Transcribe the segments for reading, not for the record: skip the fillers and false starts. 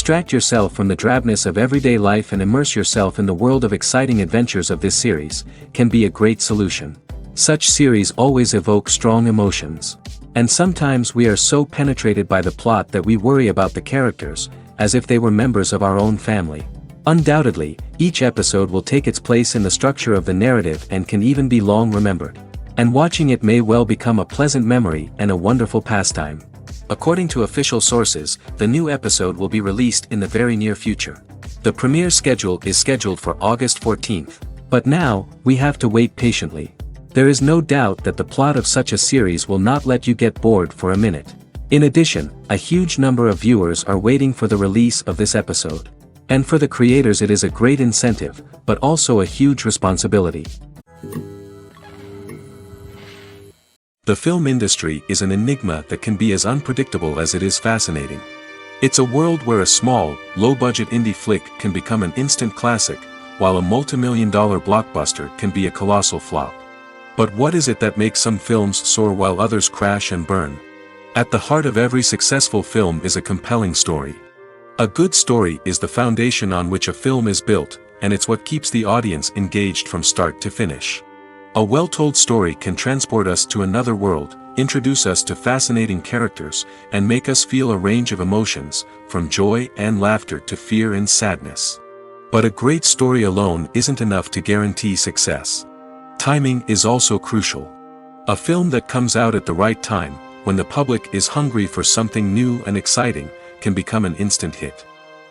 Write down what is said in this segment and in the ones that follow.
Distract yourself from the drabness of everyday life and immerse yourself in the world of exciting adventures of this series, can be a great solution. Such series always evoke strong emotions. And sometimes we are so penetrated by the plot that we worry about the characters, as if they were members of our own family. Undoubtedly, each episode will take its place in the structure of the narrative and can even be long remembered. And watching it may well become a pleasant memory and a wonderful pastime. According to official sources, the new episode will be released in the very near future. The premiere schedule is scheduled for August 14th. But now, we have to wait patiently. There is no doubt that the plot of such a series will not let you get bored for a minute. In addition, a huge number of viewers are waiting for the release of this episode. And for the creators it is a great incentive, but also a huge responsibility. The film industry is an enigma that can be as unpredictable as it is fascinating. It's a world where a small, low-budget indie flick can become an instant classic, while a multi-million-dollar blockbuster can be a colossal flop. But what is it that makes some films soar while others crash and burn? At the heart of every successful film is a compelling story. A good story is the foundation on which a film is built, and it's what keeps the audience engaged from start to finish. A well-told story can transport us to another world, introduce us to fascinating characters, and make us feel a range of emotions, from joy and laughter to fear and sadness. But a great story alone isn't enough to guarantee success. Timing is also crucial. A film that comes out at the right time, when the public is hungry for something new and exciting, can become an instant hit.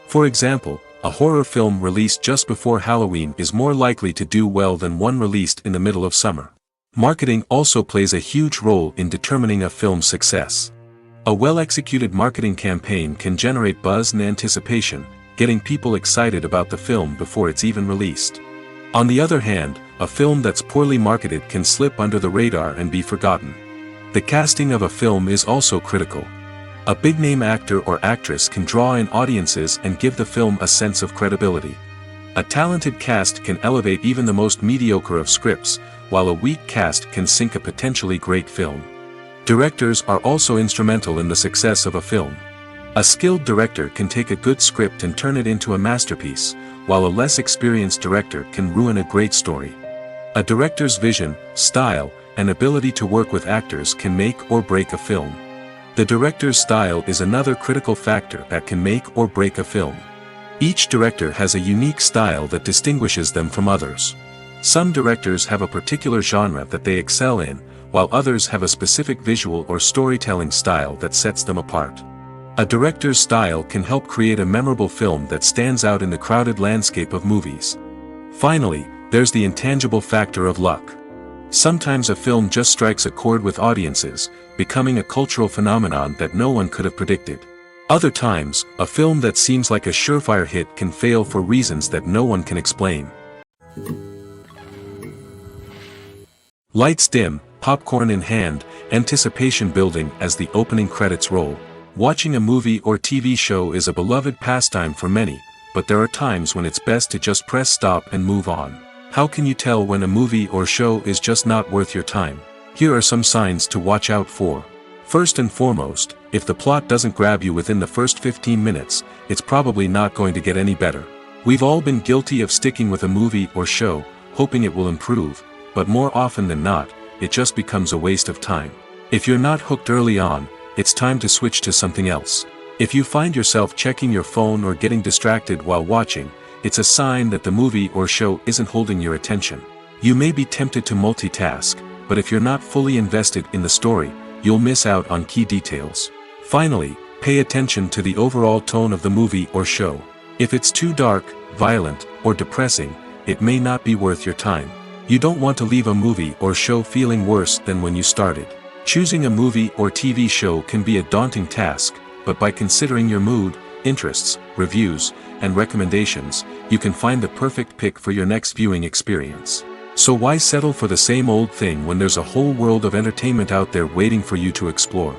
For example, a horror film released just before Halloween is more likely to do well than one released in the middle of summer. Marketing also plays a huge role in determining a film's success. A well-executed marketing campaign can generate buzz and anticipation, getting people excited about the film before it's even released. On the other hand, a film that's poorly marketed can slip under the radar and be forgotten. The casting of a film is also critical. A big-name actor or actress can draw in audiences and give the film a sense of credibility. A talented cast can elevate even the most mediocre of scripts, while a weak cast can sink a potentially great film. Directors are also instrumental in the success of a film. A skilled director can take a good script and turn it into a masterpiece, while a less experienced director can ruin a great story. A director's vision, style, and ability to work with actors can make or break a film. The director's style is another critical factor that can make or break a film. Each director has a unique style that distinguishes them from others. Some directors have a particular genre that they excel in, while others have a specific visual or storytelling style that sets them apart. A director's style can help create a memorable film that stands out in the crowded landscape of movies. Finally, there's the intangible factor of luck. Sometimes a film just strikes a chord with audiences, becoming a cultural phenomenon that no one could have predicted. Other times, a film that seems like a surefire hit can fail for reasons that no one can explain. Lights dim, popcorn in hand, anticipation building as the opening credits roll. Watching a movie or TV show is a beloved pastime for many, but there are times when it's best to just press stop and move on. How can you tell when a movie or show is just not worth your time? Here are some signs to watch out for. First and foremost, if the plot doesn't grab you within the first 15 minutes, it's probably not going to get any better. We've all been guilty of sticking with a movie or show, hoping it will improve, but more often than not, it just becomes a waste of time. If you're not hooked early on, it's time to switch to something else. If you find yourself checking your phone or getting distracted while watching, it's a sign that the movie or show isn't holding your attention. You may be tempted to multitask, but if you're not fully invested in the story, you'll miss out on key details. Finally, pay attention to the overall tone of the movie or show. If it's too dark, violent, or depressing, it may not be worth your time. You don't want to leave a movie or show feeling worse than when you started. Choosing a movie or TV show can be a daunting task, but by considering your mood, interests, reviews, and recommendations, you can find the perfect pick for your next viewing experience. So why settle for the same old thing when there's a whole world of entertainment out there waiting for you to explore?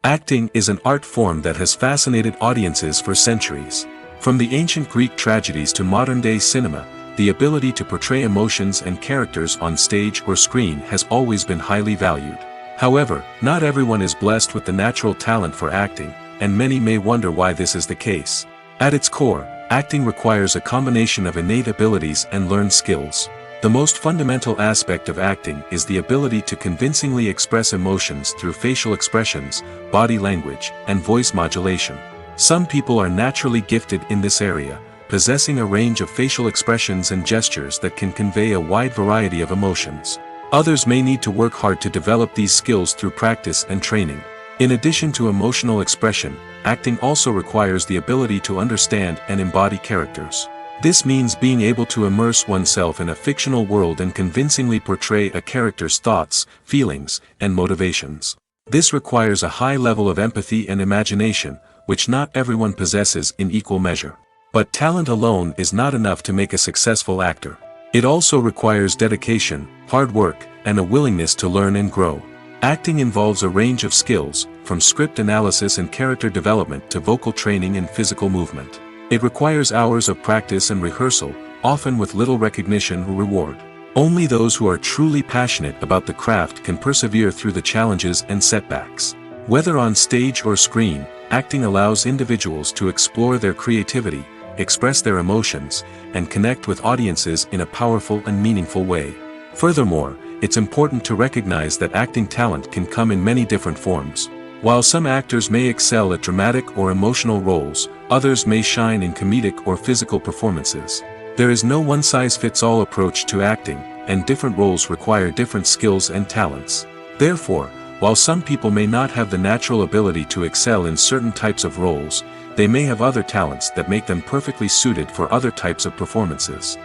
Acting is an art form that has fascinated audiences for centuries. From the ancient Greek tragedies to modern-day cinema, the ability to portray emotions and characters on stage or screen has always been highly valued. However, not everyone is blessed with the natural talent for acting, and many may wonder why this is the case. At its core, acting requires a combination of innate abilities and learned skills. The most fundamental aspect of acting is the ability to convincingly express emotions through facial expressions, body language, and voice modulation. Some people are naturally gifted in this area, possessing a range of facial expressions and gestures that can convey a wide variety of emotions. Others may need to work hard to develop these skills through practice and training. In addition to emotional expression, acting also requires the ability to understand and embody characters. This means being able to immerse oneself in a fictional world and convincingly portray a character's thoughts, feelings, and motivations. This requires a high level of empathy and imagination, which not everyone possesses in equal measure. But talent alone is not enough to make a successful actor. It also requires dedication, hard work, and a willingness to learn and grow. Acting involves a range of skills, from script analysis and character development to vocal training and physical movement. It requires hours of practice and rehearsal, often with little recognition or reward. Only those who are truly passionate about the craft can persevere through the challenges and setbacks. Whether on stage or screen, acting allows individuals to explore their creativity, express their emotions, and connect with audiences in a powerful and meaningful way. Furthermore, it's important to recognize that acting talent can come in many different forms. While some actors may excel at dramatic or emotional roles, others may shine in comedic or physical performances. There is no one-size-fits-all approach to acting, and different roles require different skills and talents. Therefore, while some people may not have the natural ability to excel in certain types of roles, they may have other talents that make them perfectly suited for other types of performances.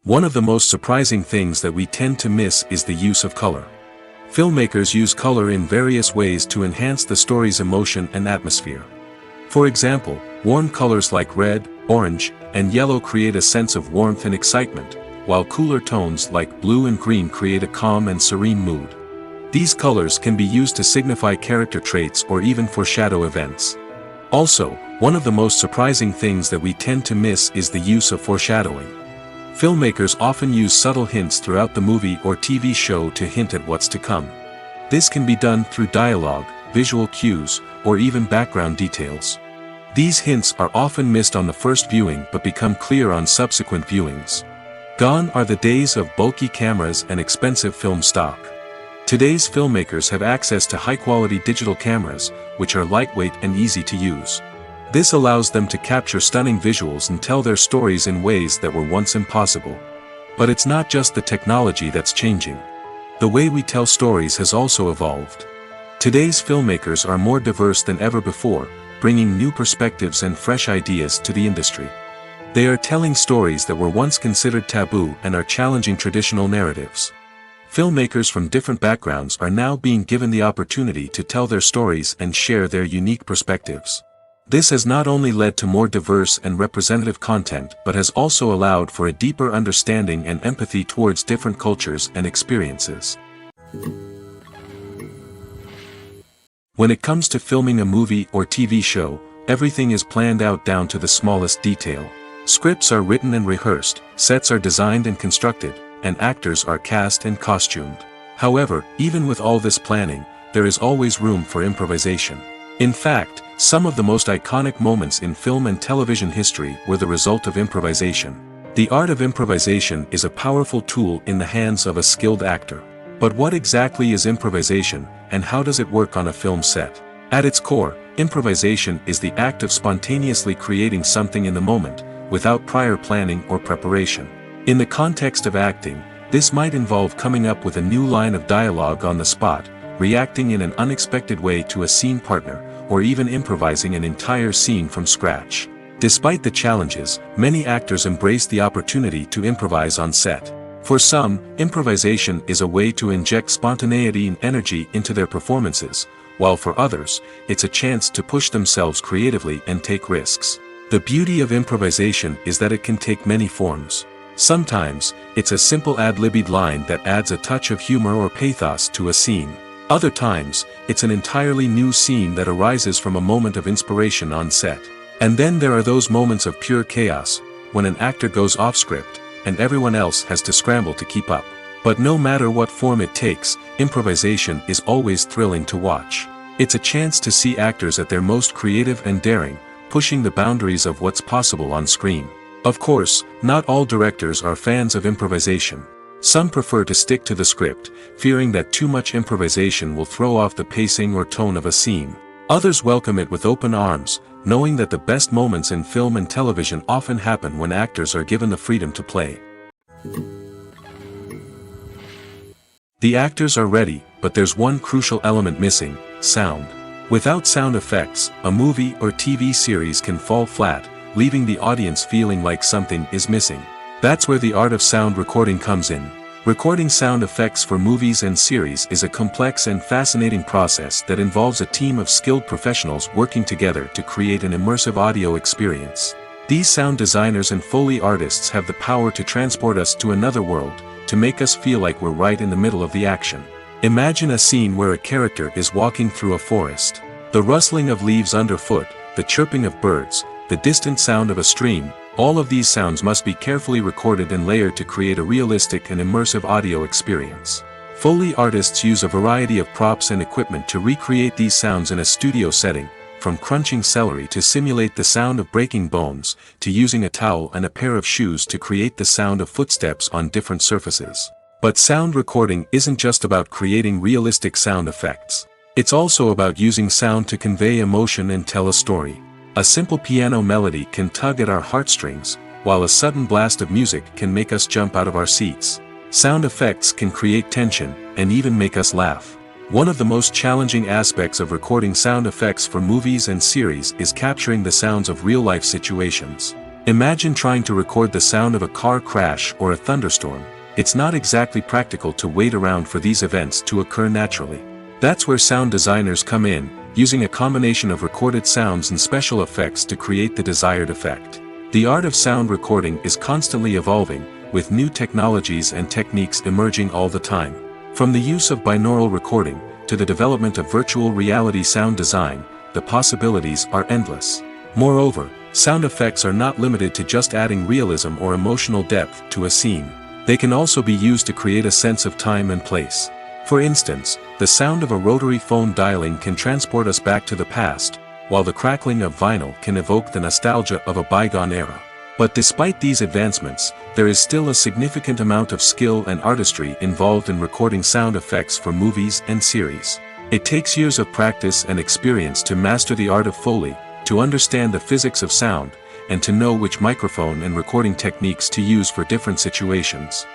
One of the most surprising things that we tend to miss is the use of color. Filmmakers use color in various ways to enhance the story's emotion and atmosphere. For example, warm colors like red, orange, and yellow create a sense of warmth and excitement, while cooler tones like blue and green create a calm and serene mood. These colors can be used to signify character traits or even foreshadow events. Also, one of the most surprising things that we tend to miss is the use of foreshadowing. Filmmakers often use subtle hints throughout the movie or TV show to hint at what's to come. This can be done through dialogue, visual cues, or even background details. These hints are often missed on the first viewing but become clear on subsequent viewings. Gone are the days of bulky cameras and expensive film stock. Today's filmmakers have access to high-quality digital cameras, which are lightweight and easy to use. This allows them to capture stunning visuals and tell their stories in ways that were once impossible. But it's not just the technology that's changing. The way we tell stories has also evolved. Today's filmmakers are more diverse than ever before, bringing new perspectives and fresh ideas to the industry. They are telling stories that were once considered taboo and are challenging traditional narratives. Filmmakers from different backgrounds are now being given the opportunity to tell their stories and share their unique perspectives. This has not only led to more diverse and representative content but has also allowed for a deeper understanding and empathy towards different cultures and experiences. When it comes to filming a movie or TV show, everything is planned out down to the smallest detail. Scripts are written and rehearsed, sets are designed and constructed, and actors are cast and costumed. However, even with all this planning, there is always room for improvisation. In fact, some of the most iconic moments in film and television history were the result of improvisation. The art of improvisation is a powerful tool in the hands of a skilled actor. But what exactly is improvisation, and how does it work on a film set? At its core, improvisation is the act of spontaneously creating something in the moment, without prior planning or preparation. In the context of acting, this might involve coming up with a new line of dialogue on the spot, reacting in an unexpected way to a scene partner, or even improvising an entire scene from scratch. Despite the challenges, many actors embrace the opportunity to improvise on set. For some, improvisation is a way to inject spontaneity and energy into their performances, while for others, it's a chance to push themselves creatively and take risks. The beauty of improvisation is that it can take many forms. Sometimes, it's a simple ad-libbed line that adds a touch of humor or pathos to a scene. Other times, it's an entirely new scene that arises from a moment of inspiration on set. And then there are those moments of pure chaos, when an actor goes off script, and everyone else has to scramble to keep up. But no matter what form it takes, improvisation is always thrilling to watch. It's a chance to see actors at their most creative and daring, pushing the boundaries of what's possible on screen. Of course, not all directors are fans of improvisation. Some prefer to stick to the script, fearing that too much improvisation will throw off the pacing or tone of a scene. Others welcome it with open arms, knowing that the best moments in film and television often happen when actors are given the freedom to play. The actors are ready, but there's one crucial element missing: sound. Without sound effects, a movie or TV series can fall flat, leaving the audience feeling like something is missing. That's where the art of sound recording comes in. Recording sound effects for movies and series is a complex and fascinating process that involves a team of skilled professionals working together to create an immersive audio experience. These sound designers and Foley artists have the power to transport us to another world, to make us feel like we're right in the middle of the action. Imagine a scene where a character is walking through a forest. The rustling of leaves underfoot, the chirping of birds, the distant sound of a stream, all of these sounds must be carefully recorded and layered to create a realistic and immersive audio experience. Foley artists use a variety of props and equipment to recreate these sounds in a studio setting, from crunching celery to simulate the sound of breaking bones, to using a towel and a pair of shoes to create the sound of footsteps on different surfaces. But sound recording isn't just about creating realistic sound effects. It's also about using sound to convey emotion and tell a story. A simple piano melody can tug at our heartstrings, while a sudden blast of music can make us jump out of our seats. Sound effects can create tension, and even make us laugh. One of the most challenging aspects of recording sound effects for movies and series is capturing the sounds of real-life situations. Imagine trying to record the sound of a car crash or a thunderstorm. It's not exactly practical to wait around for these events to occur naturally. That's where sound designers come in, using a combination of recorded sounds and special effects to create the desired effect. The art of sound recording is constantly evolving, with new technologies and techniques emerging all the time. From the use of binaural recording, to the development of virtual reality sound design, the possibilities are endless. Moreover, sound effects are not limited to just adding realism or emotional depth to a scene. They can also be used to create a sense of time and place. For instance, the sound of a rotary phone dialing can transport us back to the past, while the crackling of vinyl can evoke the nostalgia of a bygone era. But despite these advancements, there is still a significant amount of skill and artistry involved in recording sound effects for movies and series. It takes years of practice and experience to master the art of Foley, to understand the physics of sound, and to know which microphone and recording techniques to use for different situations.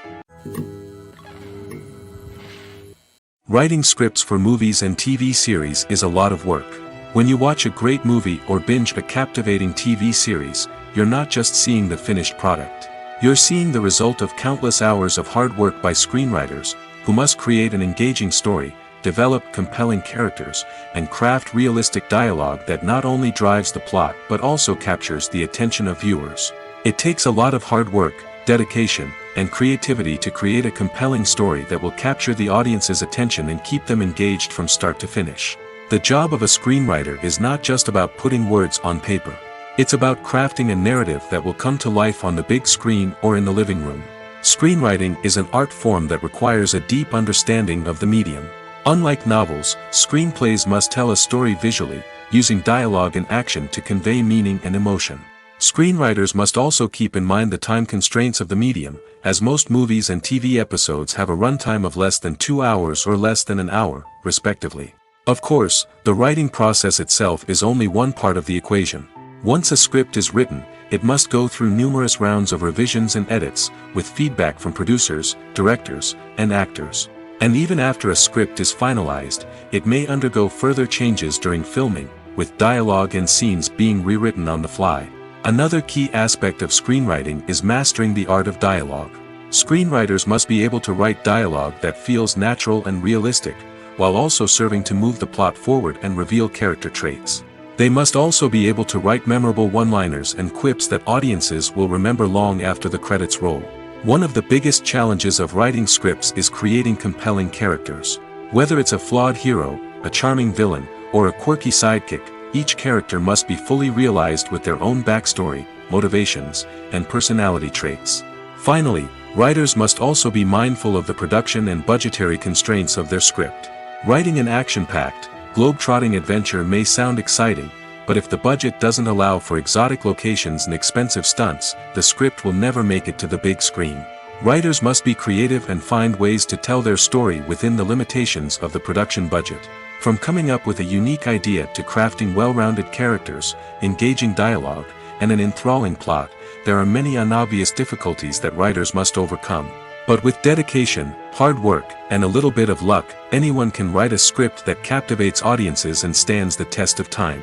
Writing scripts for movies and TV series is a lot of work. When you watch a great movie or binge a captivating TV series, you're not just seeing the finished product. You're seeing the result of countless hours of hard work by screenwriters, who must create an engaging story, develop compelling characters, and craft realistic dialogue that not only drives the plot but also captures the attention of viewers. It takes a lot of hard work, dedication, and creativity to create a compelling story that will capture the audience's attention and keep them engaged from start to finish. The job of a screenwriter is not just about putting words on paper. It's about crafting a narrative that will come to life on the big screen or in the living room. Screenwriting is an art form that requires a deep understanding of the medium. Unlike novels, screenplays must tell a story visually, using dialogue and action to convey meaning and emotion. Screenwriters must also keep in mind the time constraints of the medium, as most movies and TV episodes have a runtime of less than 2 hours or less than an hour, respectively. Of course, the writing process itself is only one part of the equation. Once a script is written, it must go through numerous rounds of revisions and edits, with feedback from producers, directors, and actors. And even after a script is finalized, it may undergo further changes during filming, with dialogue and scenes being rewritten on the fly. Another key aspect of screenwriting is mastering the art of dialogue. Screenwriters must be able to write dialogue that feels natural and realistic, while also serving to move the plot forward and reveal character traits. They must also be able to write memorable one-liners and quips that audiences will remember long after the credits roll. One of the biggest challenges of writing scripts is creating compelling characters. Whether it's a flawed hero, a charming villain, or a quirky sidekick, each character must be fully realized with their own backstory, motivations, and personality traits. Finally, writers must also be mindful of the production and budgetary constraints of their script. Writing an action-packed, globe-trotting adventure may sound exciting, but if the budget doesn't allow for exotic locations and expensive stunts, the script will never make it to the big screen. Writers must be creative and find ways to tell their story within the limitations of the production budget. From coming up with a unique idea to crafting well-rounded characters, engaging dialogue, and an enthralling plot, there are many unobvious difficulties that writers must overcome. But with dedication, hard work, and a little bit of luck, anyone can write a script that captivates audiences and stands the test of time.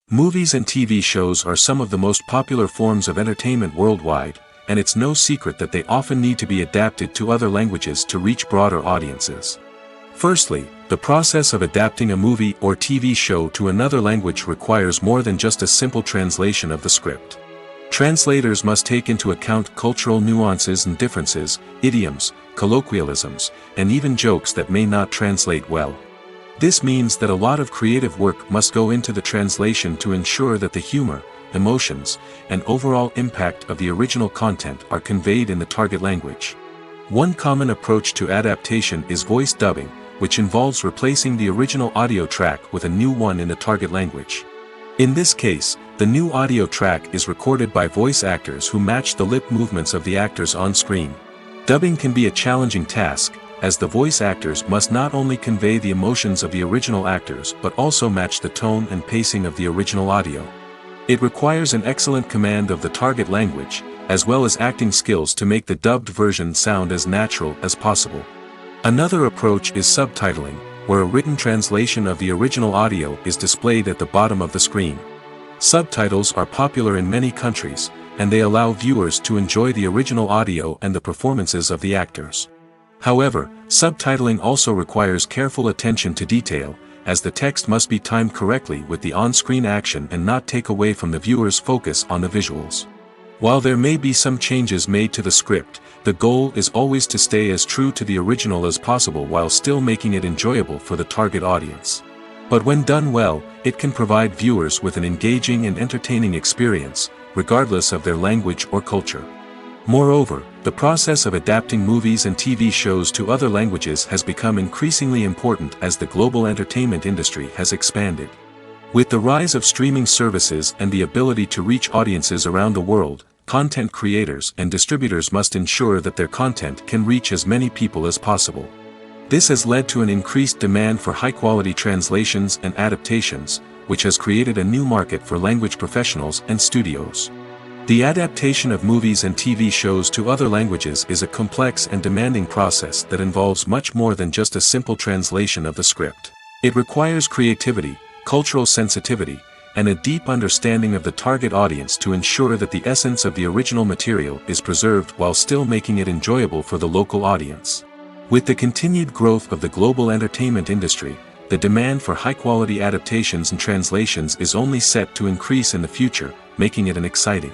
Movies and TV shows are some of the most popular forms of entertainment worldwide, and it's no secret that they often need to be adapted to other languages to reach broader audiences. Firstly, the process of adapting a movie or TV show to another language requires more than just a simple translation of the script. Translators must take into account cultural nuances and differences, idioms, colloquialisms, and even jokes that may not translate well. This means that a lot of creative work must go into the translation to ensure that the humor, emotions, and overall impact of the original content are conveyed in the target language. One common approach to adaptation is voice dubbing, which involves replacing the original audio track with a new one in the target language. In this case, the new audio track is recorded by voice actors who match the lip movements of the actors on screen. Dubbing can be a challenging task, as the voice actors must not only convey the emotions of the original actors but also match the tone and pacing of the original audio. It requires an excellent command of the target language, as well as acting skills to make the dubbed version sound as natural as possible. Another approach is subtitling, where a written translation of the original audio is displayed at the bottom of the screen. Subtitles are popular in many countries, and they allow viewers to enjoy the original audio and the performances of the actors. However, subtitling also requires careful attention to detail, as the text must be timed correctly with the on-screen action and not take away from the viewer's focus on the visuals. While there may be some changes made to the script, the goal is always to stay as true to the original as possible while still making it enjoyable for the target audience. But when done well, it can provide viewers with an engaging and entertaining experience, regardless of their language or culture. Moreover, the process of adapting movies and TV shows to other languages has become increasingly important as the global entertainment industry has expanded. With the rise of streaming services and the ability to reach audiences around the world, content creators and distributors must ensure that their content can reach as many people as possible. This has led to an increased demand for high-quality translations and adaptations, which has created a new market for language professionals and studios. The adaptation of movies and TV shows to other languages is a complex and demanding process that involves much more than just a simple translation of the script. It requires creativity, cultural sensitivity, and a deep understanding of the target audience to ensure that the essence of the original material is preserved while still making it enjoyable for the local audience. With the continued growth of the global entertainment industry, the demand for high-quality adaptations and translations is only set to increase in the future, making it an exciting.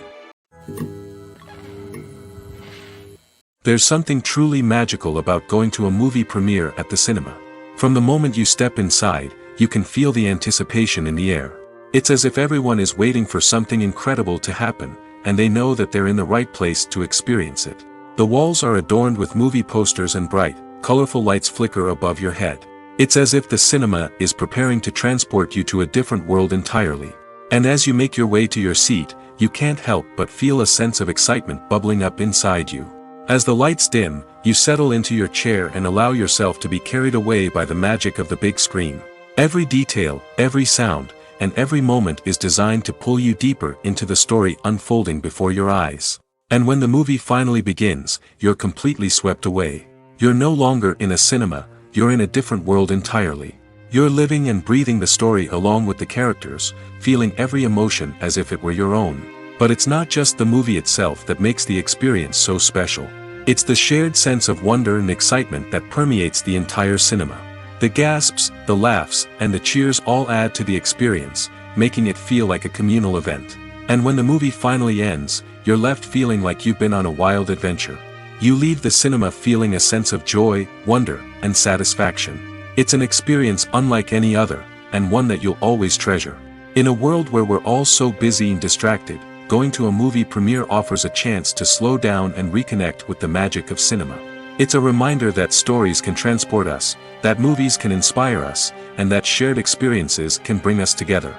There's something truly magical about going to a movie premiere at the cinema. From the moment you step inside, you can feel the anticipation in the air. It's as if everyone is waiting for something incredible to happen, and they know that they're in the right place to experience it. The walls are adorned with movie posters and bright, colorful lights flicker above your head. It's as if the cinema is preparing to transport you to a different world entirely. And as you make your way to your seat, you can't help but feel a sense of excitement bubbling up inside you. As the lights dim, you settle into your chair and allow yourself to be carried away by the magic of the big screen. Every detail, every sound, and every moment is designed to pull you deeper into the story unfolding before your eyes. And when the movie finally begins, you're completely swept away. You're no longer in a cinema, you're in a different world entirely. You're living and breathing the story along with the characters, feeling every emotion as if it were your own. But it's not just the movie itself that makes the experience so special. It's the shared sense of wonder and excitement that permeates the entire cinema. The gasps, the laughs, and the cheers all add to the experience, making it feel like a communal event. And when the movie finally ends, you're left feeling like you've been on a wild adventure. You leave the cinema feeling a sense of joy, wonder, and satisfaction. It's an experience unlike any other, and one that you'll always treasure. In a world where we're all so busy and distracted, going to a movie premiere offers a chance to slow down and reconnect with the magic of cinema. It's a reminder that stories can transport us, that movies can inspire us, and that shared experiences can bring us together.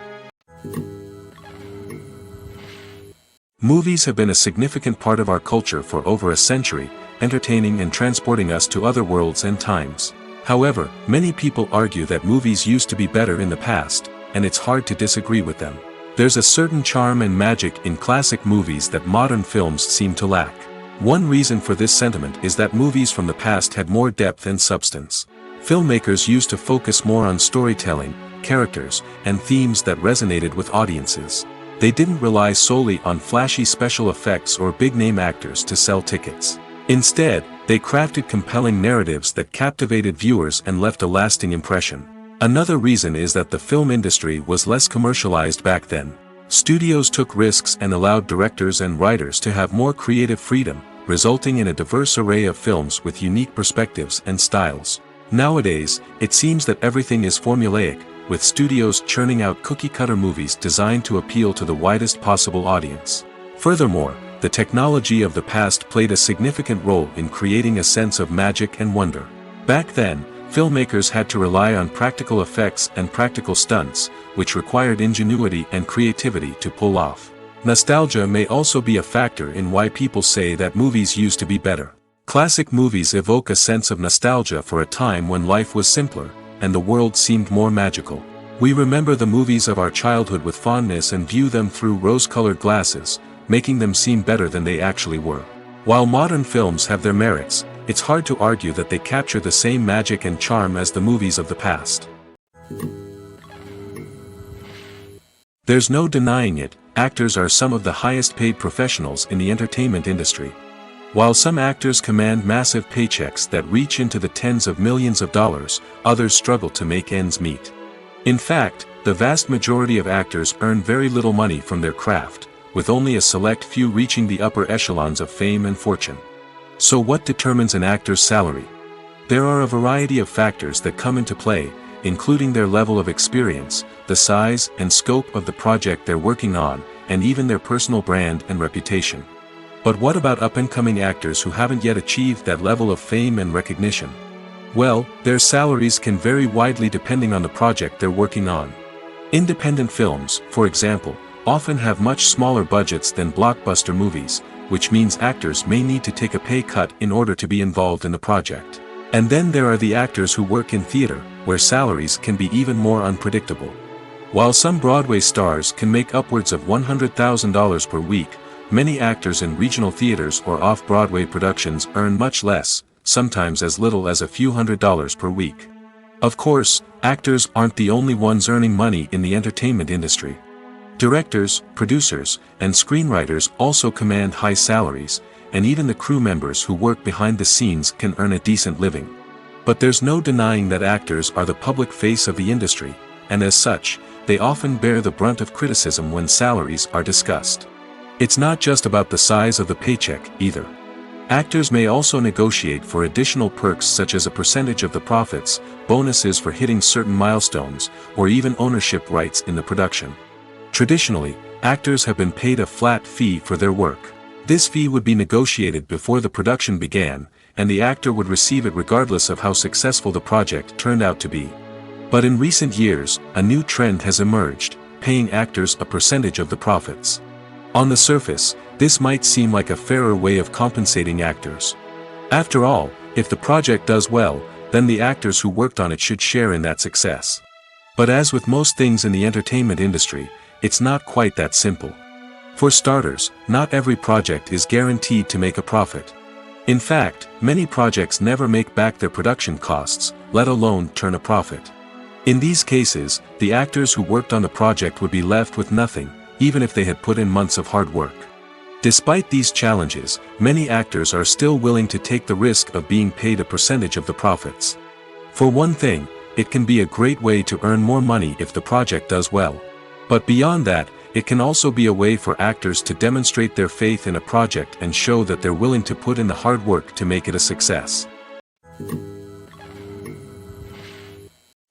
Movies have been a significant part of our culture for over a century, entertaining and transporting us to other worlds and times. However, many people argue that movies used to be better in the past, and it's hard to disagree with them. There's a certain charm and magic in classic movies that modern films seem to lack. One reason for this sentiment is that movies from the past had more depth and substance. Filmmakers used to focus more on storytelling, characters, and themes that resonated with audiences. They didn't rely solely on flashy special effects or big-name actors to sell tickets. Instead, they crafted compelling narratives that captivated viewers and left a lasting impression. Another reason is that the film industry was less commercialized back then. Studios took risks and allowed directors and writers to have more creative freedom, resulting in a diverse array of films with unique perspectives and styles. Nowadays, it seems that everything is formulaic, with studios churning out cookie-cutter movies designed to appeal to the widest possible audience. Furthermore, the technology of the past played a significant role in creating a sense of magic and wonder. Back then, filmmakers had to rely on practical effects and practical stunts, which required ingenuity and creativity to pull off. Nostalgia may also be a factor in why people say that movies used to be better. Classic movies evoke a sense of nostalgia for a time when life was simpler, and the world seemed more magical. We remember the movies of our childhood with fondness and view them through rose-colored glasses, making them seem better than they actually were. While modern films have their merits, it's hard to argue that they capture the same magic and charm as the movies of the past. There's no denying it, actors are some of the highest-paid professionals in the entertainment industry. While some actors command massive paychecks that reach into the tens of millions of dollars, others struggle to make ends meet. In fact, the vast majority of actors earn very little money from their craft, with only a select few reaching the upper echelons of fame and fortune. So what determines an actor's salary? There are a variety of factors that come into play, including their level of experience, the size and scope of the project they're working on, and even their personal brand and reputation. But what about up-and-coming actors who haven't yet achieved that level of fame and recognition? Well, their salaries can vary widely depending on the project they're working on. Independent films, for example, often have much smaller budgets than blockbuster movies, which means actors may need to take a pay cut in order to be involved in the project. And then there are the actors who work in theater, where salaries can be even more unpredictable. While some Broadway stars can make upwards of $100,000 per week, many actors in regional theaters or off-Broadway productions earn much less, sometimes as little as a few $100s per week. Of course, actors aren't the only ones earning money in the entertainment industry. Directors, producers, and screenwriters also command high salaries, and even the crew members who work behind the scenes can earn a decent living. But there's no denying that actors are the public face of the industry, and as such, they often bear the brunt of criticism when salaries are discussed. It's not just about the size of the paycheck, either. Actors may also negotiate for additional perks such as a percentage of the profits, bonuses for hitting certain milestones, or even ownership rights in the production. Traditionally, actors have been paid a flat fee for their work. This fee would be negotiated before the production began, and the actor would receive it regardless of how successful the project turned out to be. But in recent years, a new trend has emerged, paying actors a percentage of the profits. On the surface, this might seem like a fairer way of compensating actors. After all, if the project does well, then the actors who worked on it should share in that success. But as with most things in the entertainment industry, it's not quite that simple. For starters, not every project is guaranteed to make a profit. In fact, many projects never make back their production costs, let alone turn a profit. In these cases, the actors who worked on the project would be left with nothing, even if they had put in months of hard work. Despite these challenges, many actors are still willing to take the risk of being paid a percentage of the profits. For one thing, it can be a great way to earn more money if the project does well. But beyond that, it can also be a way for actors to demonstrate their faith in a project and show that they're willing to put in the hard work to make it a success.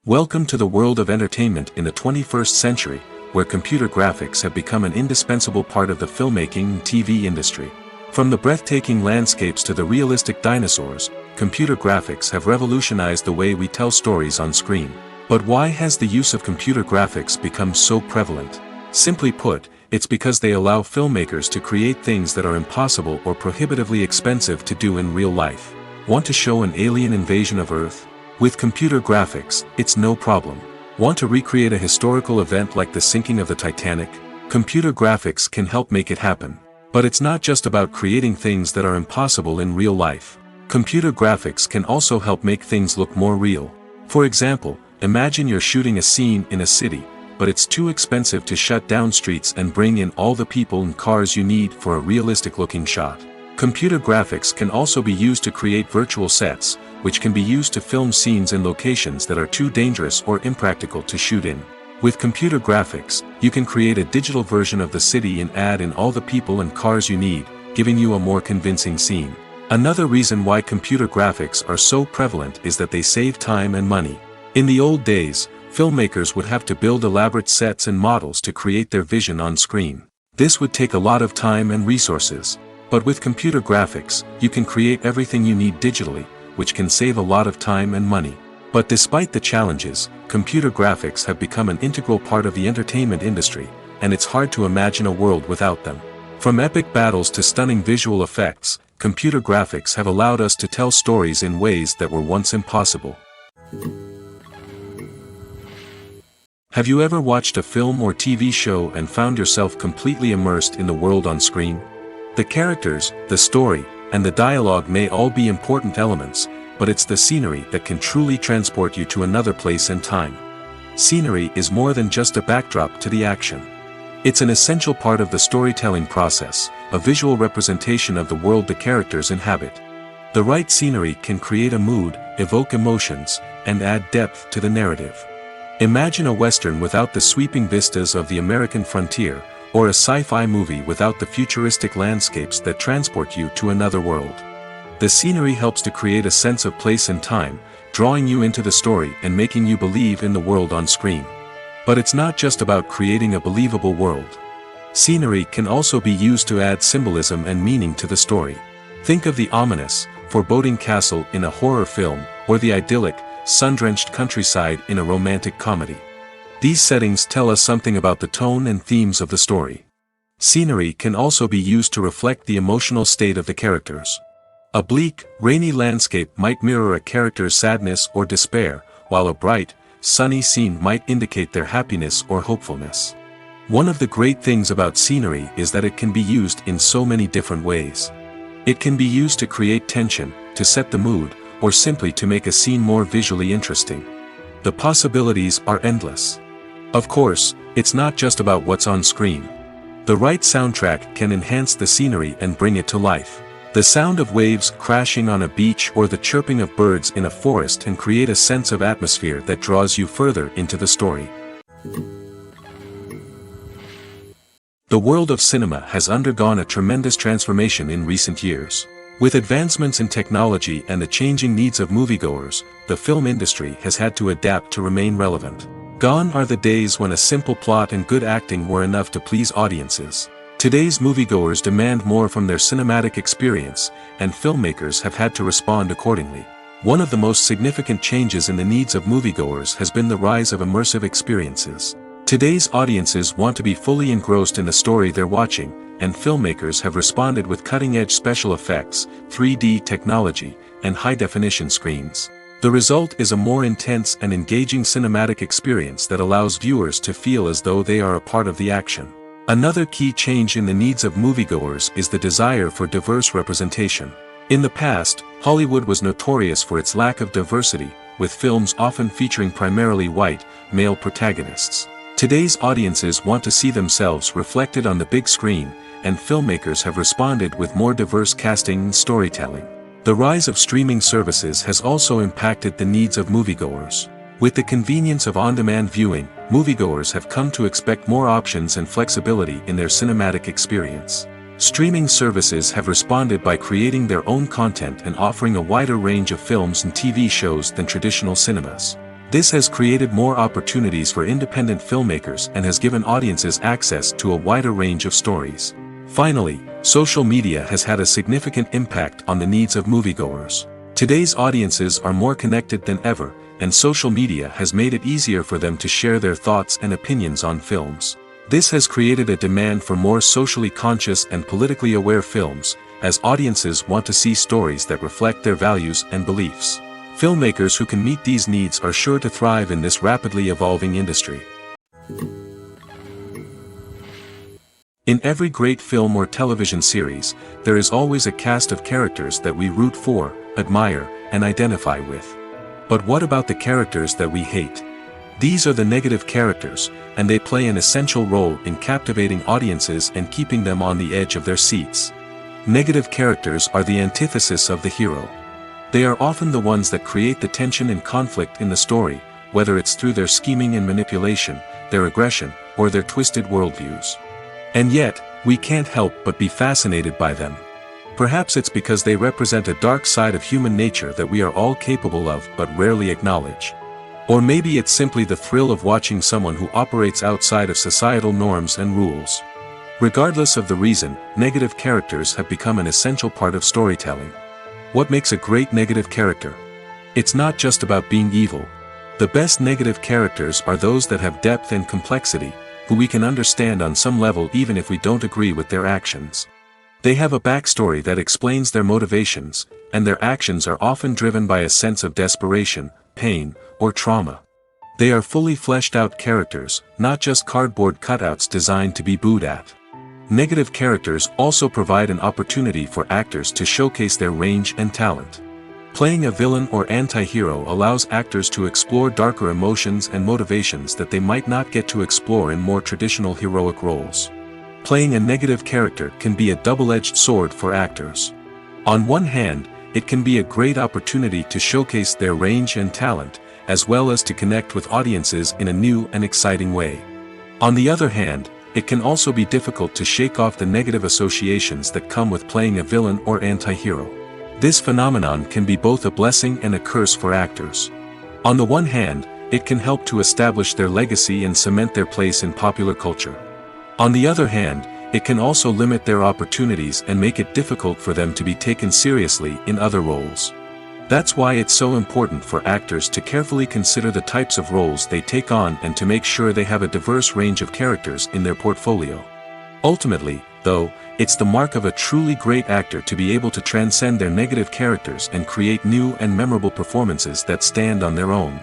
Welcome to the world of entertainment in the 21st century, where computer graphics have become an indispensable part of the filmmaking and TV industry. From the breathtaking landscapes to the realistic dinosaurs, computer graphics have revolutionized the way we tell stories on screen. But why has the use of computer graphics become so prevalent? Simply put, it's because they allow filmmakers to create things that are impossible or prohibitively expensive to do in real life. Want to show an alien invasion of Earth? With computer graphics, it's no problem. Want to recreate a historical event like the sinking of the Titanic? Computer graphics can help make it happen. But it's not just about creating things that are impossible in real life. Computer graphics can also help make things look more real. For example, imagine you're shooting a scene in a city, but it's too expensive to shut down streets and bring in all the people and cars you need for a realistic-looking shot. Computer graphics can also be used to create virtual sets, which can be used to film scenes in locations that are too dangerous or impractical to shoot in. With computer graphics, you can create a digital version of the city and add in all the people and cars you need, giving you a more convincing scene. Another reason why computer graphics are so prevalent is that they save time and money. In the old days, filmmakers would have to build elaborate sets and models to create their vision on screen. This would take a lot of time and resources. But with computer graphics, you can create everything you need digitally, which can save a lot of time and money. But despite the challenges, computer graphics have become an integral part of the entertainment industry, and it's hard to imagine a world without them. From epic battles to stunning visual effects, computer graphics have allowed us to tell stories in ways that were once impossible. Have you ever watched a film or TV show and found yourself completely immersed in the world on screen? The characters, the story, and the dialogue may all be important elements, but it's the scenery that can truly transport you to another place and time. Scenery is more than just a backdrop to the action. It's an essential part of the storytelling process, a visual representation of the world the characters inhabit. The right scenery can create a mood, evoke emotions, and add depth to the narrative. Imagine a Western without the sweeping vistas of the American frontier, or a sci-fi movie without the futuristic landscapes that transport you to another world. The scenery helps to create a sense of place and time, drawing you into the story and making you believe in the world on screen. But it's not just about creating a believable world. Scenery can also be used to add symbolism and meaning to the story. Think of the ominous, foreboding castle in a horror film, or the idyllic, sun-drenched countryside in a romantic comedy. These settings tell us something about the tone and themes of the story. Scenery can also be used to reflect the emotional state of the characters. A bleak, rainy landscape might mirror a character's sadness or despair, while a bright, sunny scene might indicate their happiness or hopefulness. One of the great things about scenery is that it can be used in so many different ways. It can be used to create tension, to set the mood, or simply to make a scene more visually interesting. The possibilities are endless. Of course, it's not just about what's on screen. The right soundtrack can enhance the scenery and bring it to life. The sound of waves crashing on a beach or the chirping of birds in a forest can create a sense of atmosphere that draws you further into the story. The world of cinema has undergone a tremendous transformation in recent years. With advancements in technology and the changing needs of moviegoers, the film industry has had to adapt to remain relevant. Gone are the days when a simple plot and good acting were enough to please audiences. Today's moviegoers demand more from their cinematic experience, and filmmakers have had to respond accordingly. One of the most significant changes in the needs of moviegoers has been the rise of immersive experiences. Today's audiences want to be fully engrossed in the story they're watching, and filmmakers have responded with cutting-edge special effects, 3D technology, and high-definition screens. The result is a more intense and engaging cinematic experience that allows viewers to feel as though they are a part of the action. Another key change in the needs of moviegoers is the desire for diverse representation. In the past, Hollywood was notorious for its lack of diversity, with films often featuring primarily white, male protagonists. Today's audiences want to see themselves reflected on the big screen, and filmmakers have responded with more diverse casting and storytelling. The rise of streaming services has also impacted the needs of moviegoers. With the convenience of on-demand viewing, moviegoers have come to expect more options and flexibility in their cinematic experience. Streaming services have responded by creating their own content and offering a wider range of films and TV shows than traditional cinemas. This has created more opportunities for independent filmmakers and has given audiences access to a wider range of stories. Finally, social media has had a significant impact on the needs of moviegoers. Today's audiences are more connected than ever, and social media has made it easier for them to share their thoughts and opinions on films. This has created a demand for more socially conscious and politically aware films, as audiences want to see stories that reflect their values and beliefs. Filmmakers who can meet these needs are sure to thrive in this rapidly evolving industry. In every great film or television series, there is always a cast of characters that we root for, admire, and identify with. But what about the characters that we hate? These are the negative characters, and they play an essential role in captivating audiences and keeping them on the edge of their seats. Negative characters are the antithesis of the hero. They are often the ones that create the tension and conflict in the story, whether it's through their scheming and manipulation, their aggression, or their twisted worldviews. And yet, we can't help but be fascinated by them. Perhaps it's because they represent a dark side of human nature that we are all capable of but rarely acknowledge. Or maybe it's simply the thrill of watching someone who operates outside of societal norms and rules. Regardless of the reason, negative characters have become an essential part of storytelling. What makes a great negative character? It's not just about being evil. The best negative characters are those that have depth and complexity, who we can understand on some level even if we don't agree with their actions. They have a backstory that explains their motivations, and their actions are often driven by a sense of desperation, pain, or trauma. They are fully fleshed out characters, not just cardboard cutouts designed to be booed at. Negative characters also provide an opportunity for actors to showcase their range and talent. Playing a villain or anti-hero allows actors to explore darker emotions and motivations that they might not get to explore in more traditional heroic roles. Playing a negative character can be a double-edged sword for actors. On one hand, it can be a great opportunity to showcase their range and talent, as well as to connect with audiences in a new and exciting way. On the other hand, it can also be difficult to shake off the negative associations that come with playing a villain or anti-hero. This phenomenon can be both a blessing and a curse for actors. On the one hand, it can help to establish their legacy and cement their place in popular culture. On the other hand, it can also limit their opportunities and make it difficult for them to be taken seriously in other roles. That's why it's so important for actors to carefully consider the types of roles they take on and to make sure they have a diverse range of characters in their portfolio. Ultimately, though, it's the mark of a truly great actor to be able to transcend their negative characters and create new and memorable performances that stand on their own.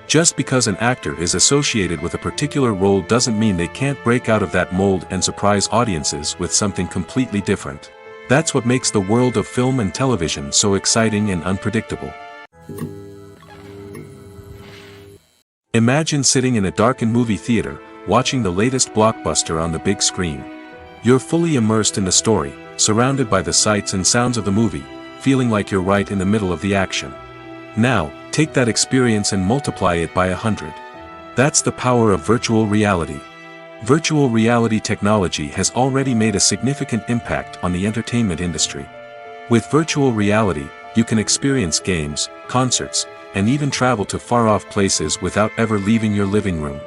Just because an actor is associated with a particular role doesn't mean they can't break out of that mold and surprise audiences with something completely different. That's what makes the world of film and television so exciting and unpredictable. Imagine sitting in a darkened movie theater, watching the latest blockbuster on the big screen. You're fully immersed in the story, surrounded by the sights and sounds of the movie, feeling like you're right in the middle of the action. Now, take that experience and multiply it by 100. That's the power of virtual reality. Virtual reality technology has already made a significant impact on the entertainment industry. With virtual reality, you can experience games, concerts, and even travel to far-off places without ever leaving your living room.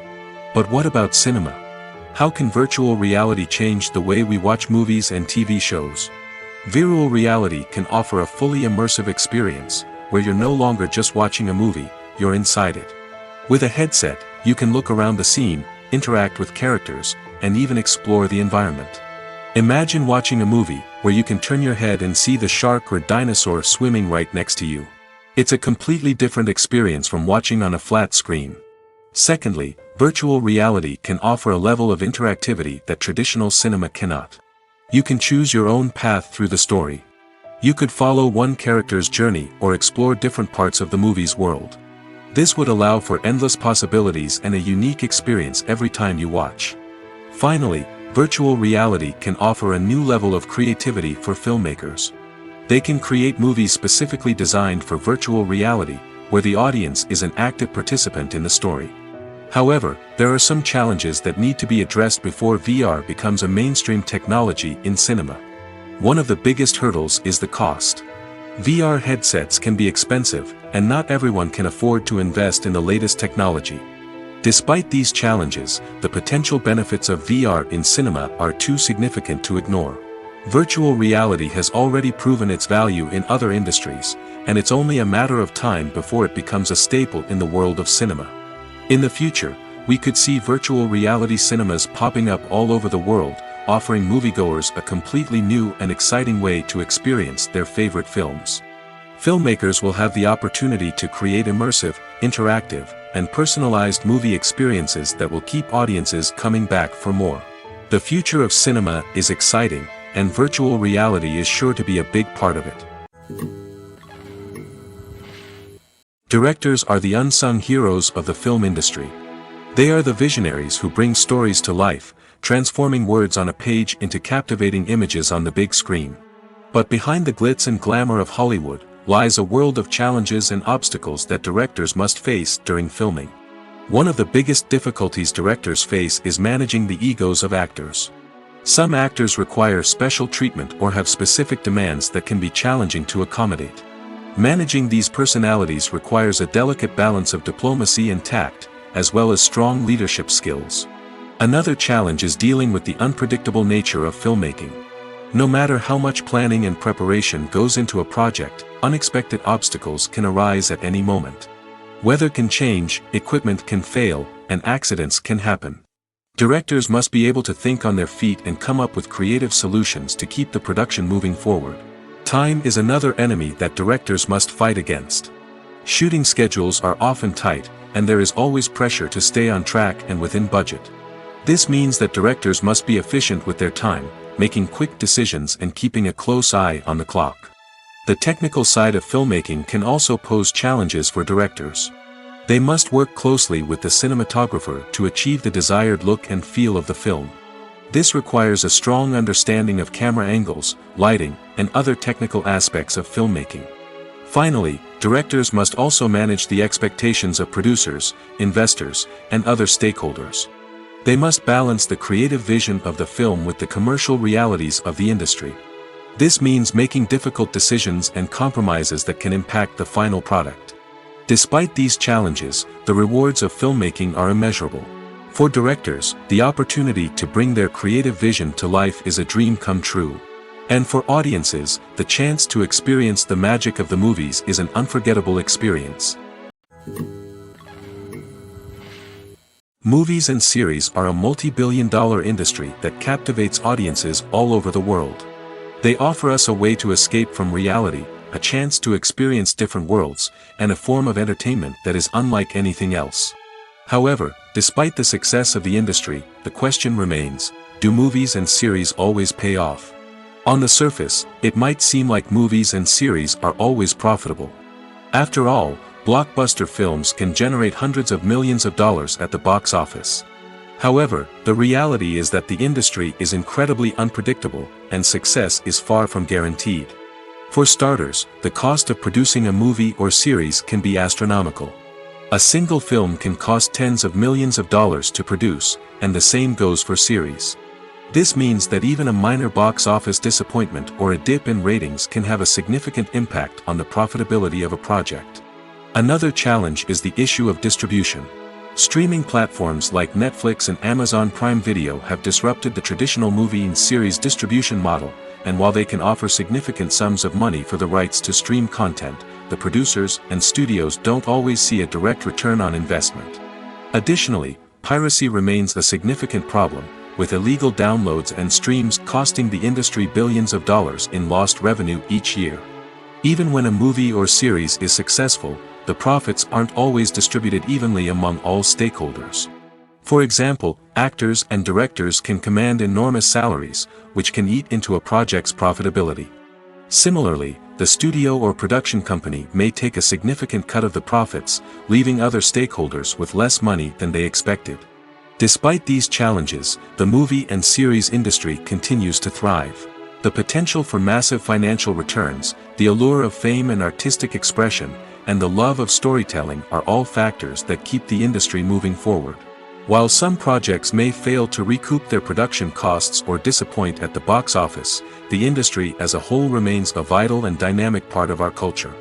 But what about cinema? How can virtual reality change the way we watch movies and TV shows? Virtual reality can offer a fully immersive experience, where you're no longer just watching a movie, you're inside it. With a headset, you can look around the scene, interact with characters, and even explore the environment. Imagine watching a movie where you can turn your head and see the shark or dinosaur swimming right next to you. It's a completely different experience from watching on a flat screen. Secondly, virtual reality can offer a level of interactivity that traditional cinema cannot. You can choose your own path through the story. You could follow one character's journey or explore different parts of the movie's world. This would allow for endless possibilities and a unique experience every time you watch. Finally, virtual reality can offer a new level of creativity for filmmakers. They can create movies specifically designed for virtual reality, where the audience is an active participant in the story. However, there are some challenges that need to be addressed before VR becomes a mainstream technology in cinema. One of the biggest hurdles is the cost. VR headsets can be expensive, and not everyone can afford to invest in the latest technology. Despite these challenges, the potential benefits of VR in cinema are too significant to ignore. Virtual reality has already proven its value in other industries, and it's only a matter of time before it becomes a staple in the world of cinema. In the future, we could see virtual reality cinemas popping up all over the world, offering moviegoers a completely new and exciting way to experience their favorite films. Filmmakers will have the opportunity to create immersive, interactive, and personalized movie experiences that will keep audiences coming back for more. The future of cinema is exciting, and virtual reality is sure to be a big part of it. Directors are the unsung heroes of the film industry. They are the visionaries who bring stories to life, transforming words on a page into captivating images on the big screen. But behind the glitz and glamour of Hollywood lies a world of challenges and obstacles that directors must face during filming. One of the biggest difficulties directors face is managing the egos of actors. Some actors require special treatment or have specific demands that can be challenging to accommodate. Managing these personalities requires a delicate balance of diplomacy and tact, as well as strong leadership skills. Another challenge is dealing with the unpredictable nature of filmmaking. No matter how much planning and preparation goes into a project, unexpected obstacles can arise at any moment. Weather can change, equipment can fail, and accidents can happen. Directors must be able to think on their feet and come up with creative solutions to keep the production moving forward. Time is another enemy that directors must fight against. Shooting schedules are often tight, and there is always pressure to stay on track and within budget. This means that directors must be efficient with their time, making quick decisions and keeping a close eye on the clock. The technical side of filmmaking can also pose challenges for directors. They must work closely with the cinematographer to achieve the desired look and feel of the film. This requires a strong understanding of camera angles, lighting, and other technical aspects of filmmaking. Finally, directors must also manage the expectations of producers, investors, and other stakeholders. They must balance the creative vision of the film with the commercial realities of the industry. This means making difficult decisions and compromises that can impact the final product. Despite these challenges, the rewards of filmmaking are immeasurable. For directors, the opportunity to bring their creative vision to life is a dream come true. And for audiences, the chance to experience the magic of the movies is an unforgettable experience. Movies and series are a multi-billion-dollar industry that captivates audiences all over the world. They offer us a way to escape from reality, a chance to experience different worlds, and a form of entertainment that is unlike anything else. However, despite the success of the industry, the question remains, do movies and series always pay off? On the surface, it might seem like movies and series are always profitable. After all, blockbuster films can generate hundreds of millions of dollars at the box office. However, the reality is that the industry is incredibly unpredictable, and success is far from guaranteed. For starters, the cost of producing a movie or series can be astronomical. A single film can cost tens of millions of dollars to produce, and the same goes for series. This means that even a minor box office disappointment or a dip in ratings can have a significant impact on the profitability of a project. Another challenge is the issue of distribution. Streaming platforms like Netflix and Amazon Prime Video have disrupted the traditional movie and series distribution model, and while they can offer significant sums of money for the rights to stream content, the producers and studios don't always see a direct return on investment. Additionally, piracy remains a significant problem, with illegal downloads and streams costing the industry billions of dollars in lost revenue each year. Even when a movie or series is successful, the profits aren't always distributed evenly among all stakeholders. For example, actors and directors can command enormous salaries, which can eat into a project's profitability. Similarly, the studio or production company may take a significant cut of the profits, leaving other stakeholders with less money than they expected. Despite these challenges, the movie and series industry continues to thrive. The potential for massive financial returns, the allure of fame and artistic expression, and the love of storytelling are all factors that keep the industry moving forward. While some projects may fail to recoup their production costs or disappoint at the box office, the industry as a whole remains a vital and dynamic part of our culture.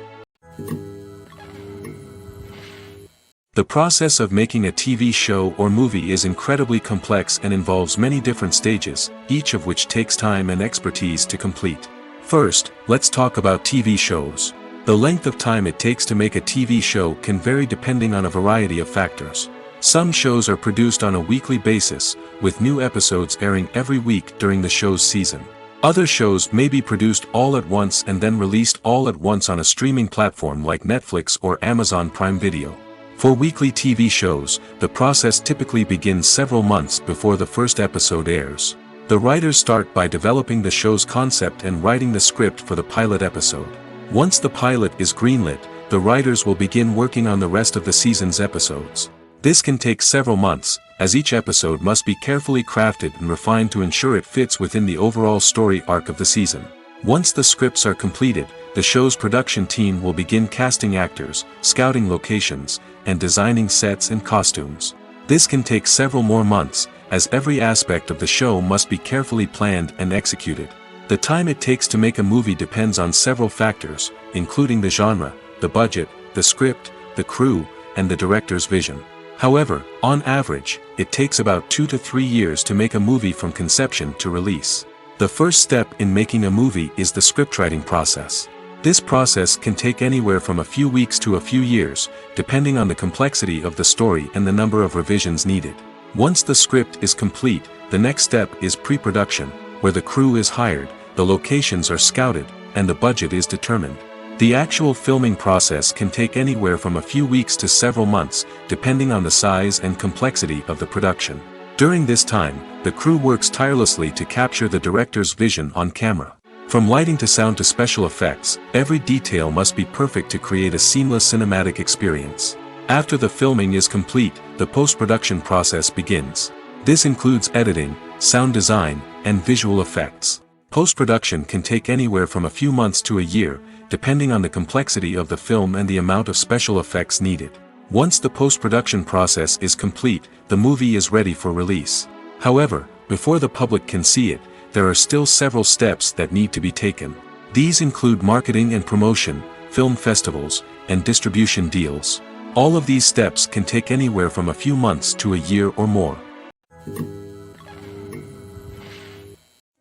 The process of making a TV show or movie is incredibly complex and involves many different stages, each of which takes time and expertise to complete. First, let's talk about TV shows. The length of time it takes to make a TV show can vary depending on a variety of factors. Some shows are produced on a weekly basis, with new episodes airing every week during the show's season. Other shows may be produced all at once and then released all at once on a streaming platform like Netflix or Amazon Prime Video. For weekly TV shows, the process typically begins several months before the first episode airs. The writers start by developing the show's concept and writing the script for the pilot episode. Once the pilot is greenlit, the writers will begin working on the rest of the season's episodes. This can take several months, as each episode must be carefully crafted and refined to ensure it fits within the overall story arc of the season. Once the scripts are completed, the show's production team will begin casting actors, scouting locations, and designing sets and costumes. This can take several more months, as every aspect of the show must be carefully planned and executed. The time it takes to make a movie depends on several factors, including the genre, the budget, the script, the crew, and the director's vision. However, on average, it takes about 2 to 3 years to make a movie from conception to release. The first step in making a movie is the scriptwriting process. This process can take anywhere from a few weeks to a few years, depending on the complexity of the story and the number of revisions needed. Once the script is complete, the next step is pre-production, where the crew is hired, the locations are scouted, and the budget is determined. The actual filming process can take anywhere from a few weeks to several months, depending on the size and complexity of the production. During this time, the crew works tirelessly to capture the director's vision on camera. From lighting to sound to special effects, every detail must be perfect to create a seamless cinematic experience. After the filming is complete, the post-production process begins. This includes editing, sound design, and visual effects. Post-production can take anywhere from a few months to a year, depending on the complexity of the film and the amount of special effects needed. Once the post-production process is complete, the movie is ready for release. However, before the public can see it, there are still several steps that need to be taken. These include marketing and promotion, film festivals, and distribution deals. All of these steps can take anywhere from a few months to a year or more.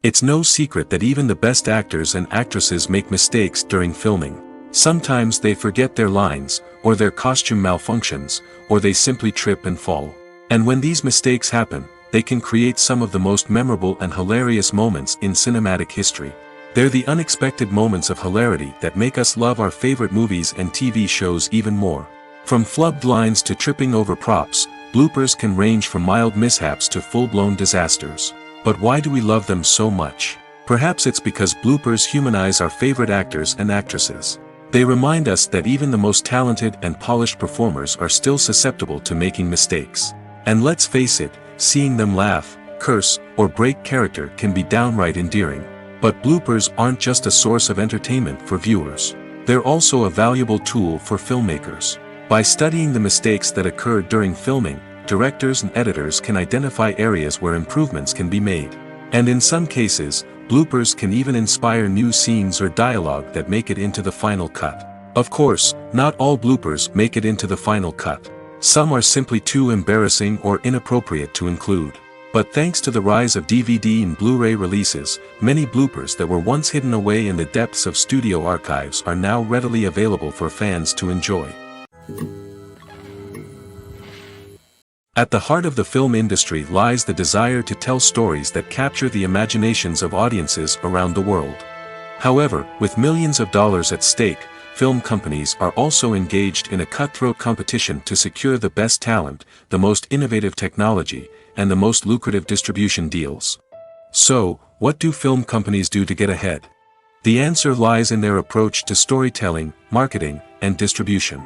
It's no secret that even the best actors and actresses make mistakes during filming. Sometimes they forget their lines, or their costume malfunctions, or they simply trip and fall. And when these mistakes happen, they can create some of the most memorable and hilarious moments in cinematic history. They're the unexpected moments of hilarity that make us love our favorite movies and TV shows even more. From flubbed lines to tripping over props, bloopers can range from mild mishaps to full-blown disasters. But why do we love them so much? Perhaps it's because bloopers humanize our favorite actors and actresses. They remind us that even the most talented and polished performers are still susceptible to making mistakes. And let's face it, seeing them laugh, curse, or break character can be downright endearing. But bloopers aren't just a source of entertainment for viewers. They're also a valuable tool for filmmakers. By studying the mistakes that occurred during filming, directors and editors can identify areas where improvements can be made. And in some cases, bloopers can even inspire new scenes or dialogue that make it into the final cut. Of course, not all bloopers make it into the final cut. Some are simply too embarrassing or inappropriate to include. But thanks to the rise of DVD and Blu-ray releases, many bloopers that were once hidden away in the depths of studio archives are now readily available for fans to enjoy. At the heart of the film industry lies the desire to tell stories that capture the imaginations of audiences around the world. However, with millions of dollars at stake, film companies are also engaged in a cutthroat competition to secure the best talent, the most innovative technology, and the most lucrative distribution deals. So, what do film companies do to get ahead? The answer lies in their approach to storytelling, marketing, and distribution.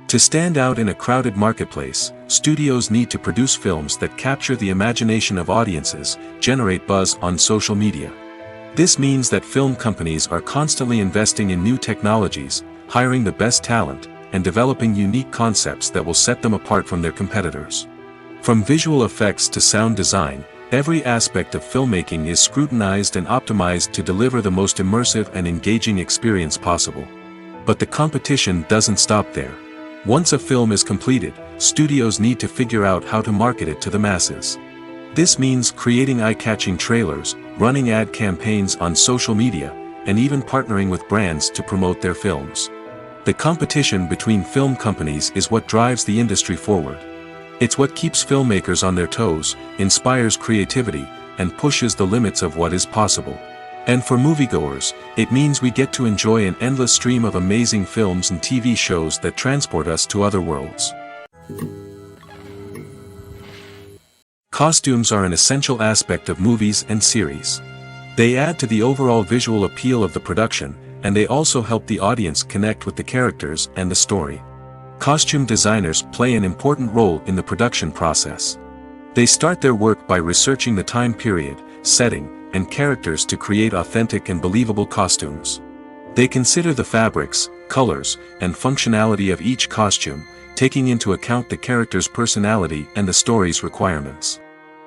To stand out in a crowded marketplace, studios need to produce films that capture the imagination of audiences, generate buzz on social media. This means that film companies are constantly investing in new technologies, hiring the best talent, and developing unique concepts that will set them apart from their competitors. From visual effects to sound design, every aspect of filmmaking is scrutinized and optimized to deliver the most immersive and engaging experience possible. But the competition doesn't stop there. Once a film is completed, studios need to figure out how to market it to the masses. This means creating eye-catching trailers, running ad campaigns on social media, and even partnering with brands to promote their films. The competition between film companies is what drives the industry forward. It's what keeps filmmakers on their toes, inspires creativity, and pushes the limits of what is possible. And for moviegoers, it means we get to enjoy an endless stream of amazing films and TV shows that transport us to other worlds. Costumes are an essential aspect of movies and series. They add to the overall visual appeal of the production, and they also help the audience connect with the characters and the story. Costume designers play an important role in the production process. They start their work by researching the time period, setting, and characters to create authentic and believable costumes. They consider the fabrics, colors, and functionality of each costume, taking into account the character's personality and the story's requirements.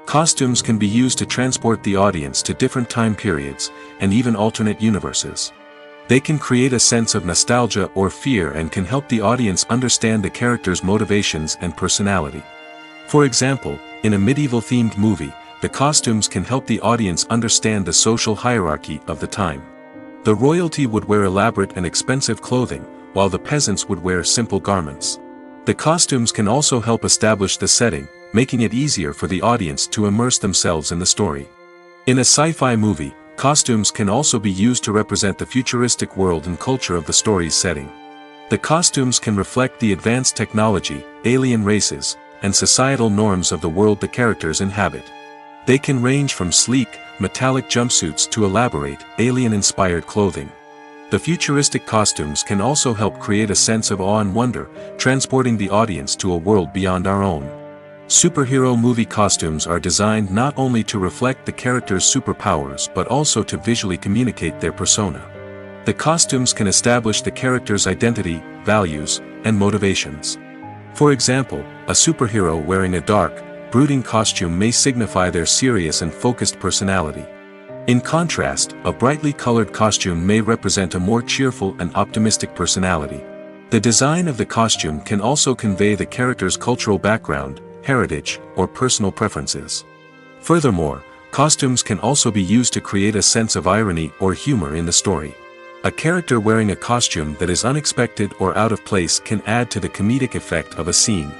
Costumes can be used to transport the audience to different time periods, and even alternate universes. They can create a sense of nostalgia or fear and can help the audience understand the character's motivations and personality. For example, in a medieval-themed movie, the costumes can help the audience understand the social hierarchy of the time. The royalty would wear elaborate and expensive clothing, while the peasants would wear simple garments. The costumes can also help establish the setting, making it easier for the audience to immerse themselves in the story. In a sci-fi movie, costumes can also be used to represent the futuristic world and culture of the story's setting. The costumes can reflect the advanced technology, alien races, and societal norms of the world the characters inhabit. They can range from sleek, metallic jumpsuits to elaborate, alien-inspired clothing. The futuristic costumes can also help create a sense of awe and wonder, transporting the audience to a world beyond our own. Superhero movie costumes are designed not only to reflect the character's superpowers but also to visually communicate their persona. The costumes can establish the character's identity, values, and motivations. For example, a superhero wearing a dark, brooding costume may signify their serious and focused personality. In contrast, a brightly colored costume may represent a more cheerful and optimistic personality. The design of the costume can also convey the character's cultural background, heritage, or personal preferences. Furthermore, costumes can also be used to create a sense of irony or humor in the story. A character wearing a costume that is unexpected or out of place can add to the comedic effect of a scene.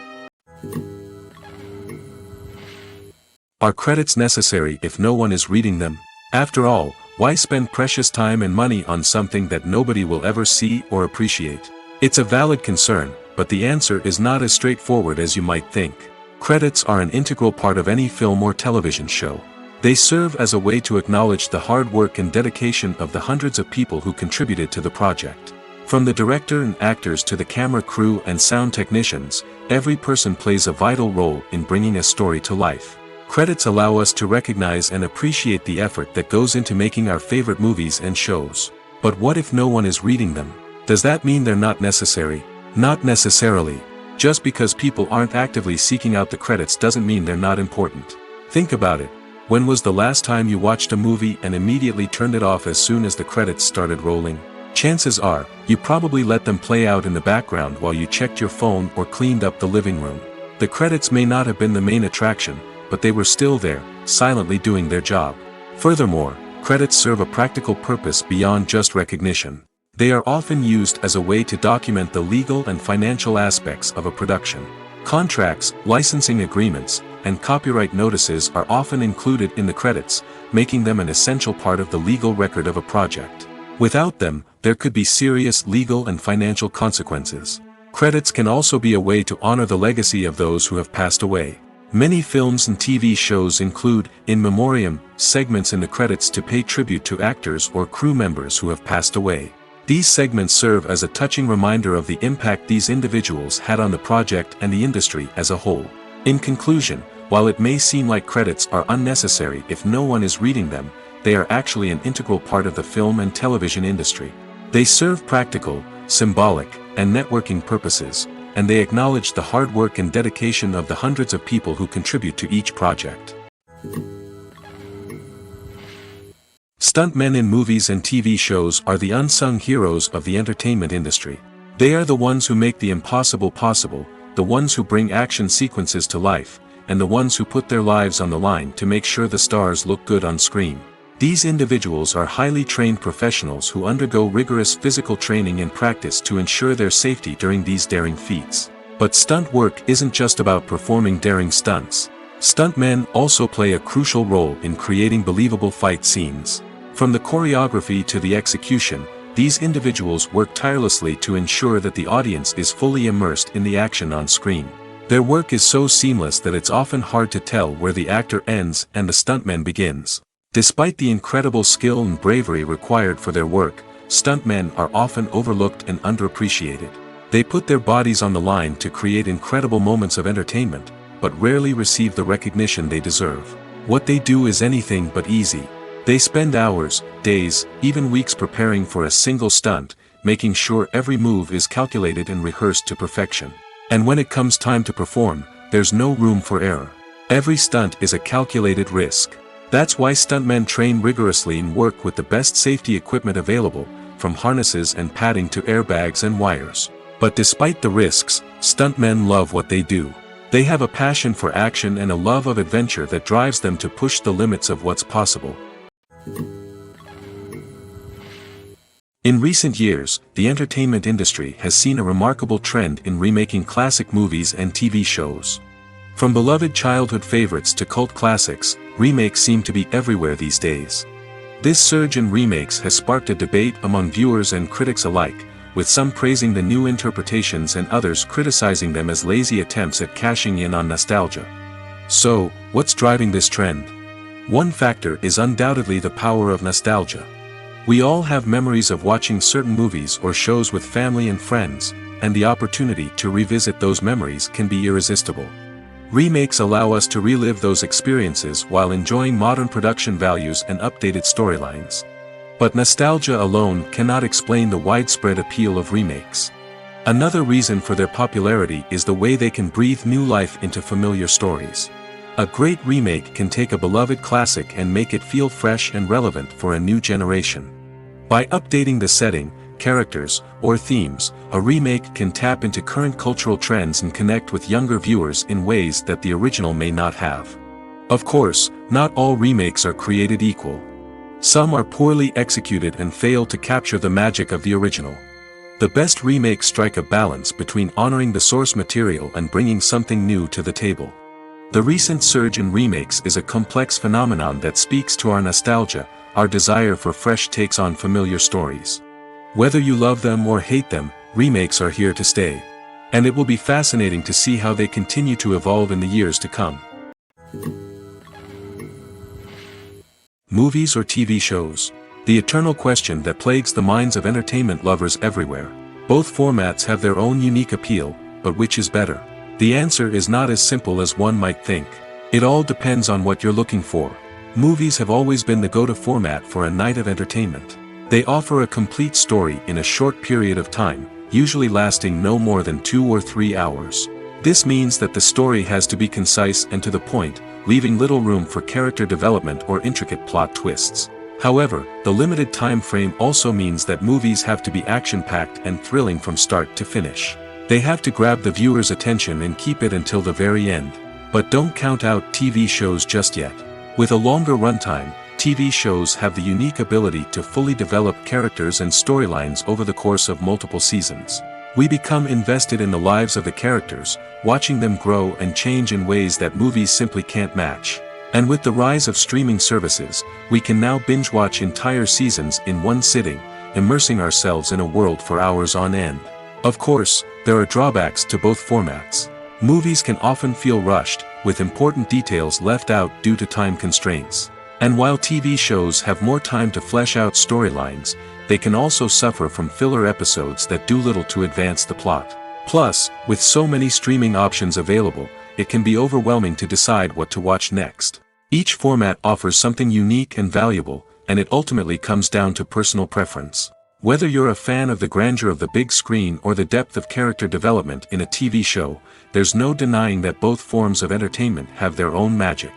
Are credits necessary if no one is reading them? After all, why spend precious time and money on something that nobody will ever see or appreciate? It's a valid concern, but the answer is not as straightforward as you might think. Credits are an integral part of any film or television show. They serve as a way to acknowledge the hard work and dedication of the hundreds of people who contributed to the project. From the director and actors to the camera crew and sound technicians, every person plays a vital role in bringing a story to life. Credits allow us to recognize and appreciate the effort that goes into making our favorite movies and shows. But what if no one is reading them? Does that mean they're not necessary? Not necessarily. Just because people aren't actively seeking out the credits doesn't mean they're not important. Think about it. When was the last time you watched a movie and immediately turned it off as soon as the credits started rolling? Chances are, you probably let them play out in the background while you checked your phone or cleaned up the living room. The credits may not have been the main attraction, but they were still there, silently doing their job. Furthermore, credits serve a practical purpose beyond just recognition. They are often used as a way to document the legal and financial aspects of a production. Contracts, licensing agreements, and copyright notices are often included in the credits, making them an essential part of the legal record of a project. Without them, there could be serious legal and financial consequences. Credits can also be a way to honor the legacy of those who have passed away. Many films and TV shows include, in memoriam, segments in the credits to pay tribute to actors or crew members who have passed away. These segments serve as a touching reminder of the impact these individuals had on the project and the industry as a whole. In conclusion, while it may seem like credits are unnecessary if no one is reading them, they are actually an integral part of the film and television industry. They serve practical, symbolic, and networking purposes, and they acknowledge the hard work and dedication of the hundreds of people who contribute to each project. Stuntmen in movies and TV shows are the unsung heroes of the entertainment industry. They are the ones who make the impossible possible, the ones who bring action sequences to life, and the ones who put their lives on the line to make sure the stars look good on screen. These individuals are highly trained professionals who undergo rigorous physical training and practice to ensure their safety during these daring feats. But stunt work isn't just about performing daring stunts. Stuntmen also play a crucial role in creating believable fight scenes. From the choreography to the execution, these individuals work tirelessly to ensure that the audience is fully immersed in the action on screen. Their work is so seamless that it's often hard to tell where the actor ends and the stuntman begins. Despite the incredible skill and bravery required for their work, stuntmen are often overlooked and underappreciated. They put their bodies on the line to create incredible moments of entertainment, but rarely receive the recognition they deserve. What they do is anything but easy. They spend hours, days, even weeks preparing for a single stunt, making sure every move is calculated and rehearsed to perfection. And when it comes time to perform, there's no room for error. Every stunt is a calculated risk. That's why stuntmen train rigorously and work with the best safety equipment available, from harnesses and padding to airbags and wires. But despite the risks, stuntmen love what they do. They have a passion for action and a love of adventure that drives them to push the limits of what's possible. In recent years, the entertainment industry has seen a remarkable trend in remaking classic movies and TV shows. From beloved childhood favorites to cult classics, remakes seem to be everywhere these days. This surge in remakes has sparked a debate among viewers and critics alike, with some praising the new interpretations and others criticizing them as lazy attempts at cashing in on nostalgia. So, what's driving this trend? One factor is undoubtedly the power of nostalgia. We all have memories of watching certain movies or shows with family and friends, and the opportunity to revisit those memories can be irresistible. Remakes allow us to relive those experiences while enjoying modern production values and updated storylines. But nostalgia alone cannot explain the widespread appeal of remakes. Another reason for their popularity is the way they can breathe new life into familiar stories. A great remake can take a beloved classic and make it feel fresh and relevant for a new generation. By updating the setting, characters, or themes, a remake can tap into current cultural trends and connect with younger viewers in ways that the original may not have. Of course, not all remakes are created equal. Some are poorly executed and fail to capture the magic of the original. The best remakes strike a balance between honoring the source material and bringing something new to the table. The recent surge in remakes is a complex phenomenon that speaks to our nostalgia, our desire for fresh takes on familiar stories. Whether you love them or hate them, remakes are here to stay. And it will be fascinating to see how they continue to evolve in the years to come. Movies or TV shows? The eternal question that plagues the minds of entertainment lovers everywhere. Both formats have their own unique appeal, but which is better? The answer is not as simple as one might think. It all depends on what you're looking for. Movies have always been the go-to format for a night of entertainment. They offer a complete story in a short period of time, usually lasting no more than 2 or 3 hours. This means that the story has to be concise and to the point, leaving little room for character development or intricate plot twists. However, the limited time frame also means that movies have to be action-packed and thrilling from start to finish. They have to grab the viewer's attention and keep it until the very end. But don't count out TV shows just yet. With a longer runtime, TV shows have the unique ability to fully develop characters and storylines over the course of multiple seasons. We become invested in the lives of the characters, watching them grow and change in ways that movies simply can't match. And with the rise of streaming services, we can now binge-watch entire seasons in one sitting, immersing ourselves in a world for hours on end. Of course, there are drawbacks to both formats. Movies can often feel rushed, with important details left out due to time constraints. And while TV shows have more time to flesh out storylines, they can also suffer from filler episodes that do little to advance the plot. Plus, with so many streaming options available, it can be overwhelming to decide what to watch next. Each format offers something unique and valuable, and it ultimately comes down to personal preference. Whether you're a fan of the grandeur of the big screen or the depth of character development in a TV show, there's no denying that both forms of entertainment have their own magic.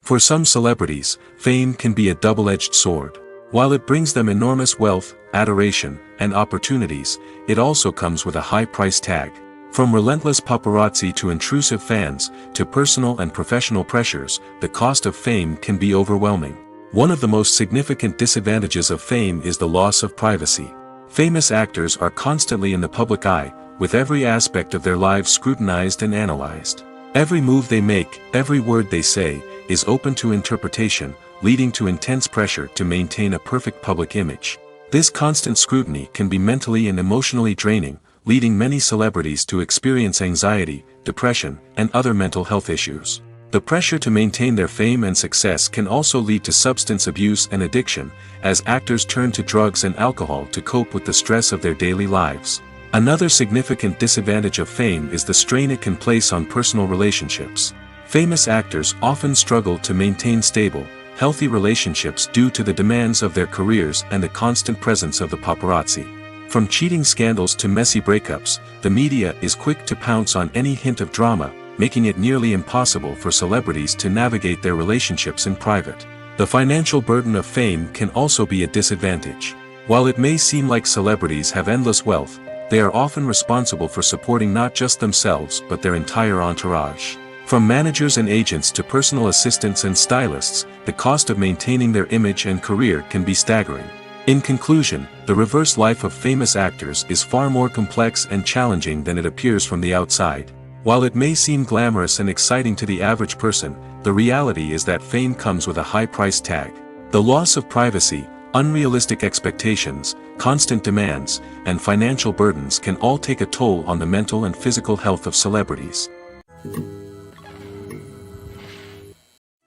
For some celebrities, fame can be a double-edged sword. While it brings them enormous wealth, adoration, and opportunities, it also comes with a high price tag. From relentless paparazzi to intrusive fans, to personal and professional pressures, the cost of fame can be overwhelming. One of the most significant disadvantages of fame is the loss of privacy. Famous actors are constantly in the public eye, with every aspect of their lives scrutinized and analyzed. Every move they make, every word they say, is open to interpretation, leading to intense pressure to maintain a perfect public image. This constant scrutiny can be mentally and emotionally draining, leading many celebrities to experience anxiety, depression, and other mental health issues. The pressure to maintain their fame and success can also lead to substance abuse and addiction, as actors turn to drugs and alcohol to cope with the stress of their daily lives. Another significant disadvantage of fame is the strain it can place on personal relationships. Famous actors often struggle to maintain stable, healthy relationships due to the demands of their careers and the constant presence of the paparazzi. From cheating scandals to messy breakups, the media is quick to pounce on any hint of drama, making it nearly impossible for celebrities to navigate their relationships in private. The financial burden of fame can also be a disadvantage. While it may seem like celebrities have endless wealth, they are often responsible for supporting not just themselves but their entire entourage. From managers and agents to personal assistants and stylists, the cost of maintaining their image and career can be staggering. In conclusion, the reverse life of famous actors is far more complex and challenging than it appears from the outside. While it may seem glamorous and exciting to the average person, the reality is that fame comes with a high price tag. The loss of privacy, unrealistic expectations, constant demands, and financial burdens can all take a toll on the mental and physical health of celebrities.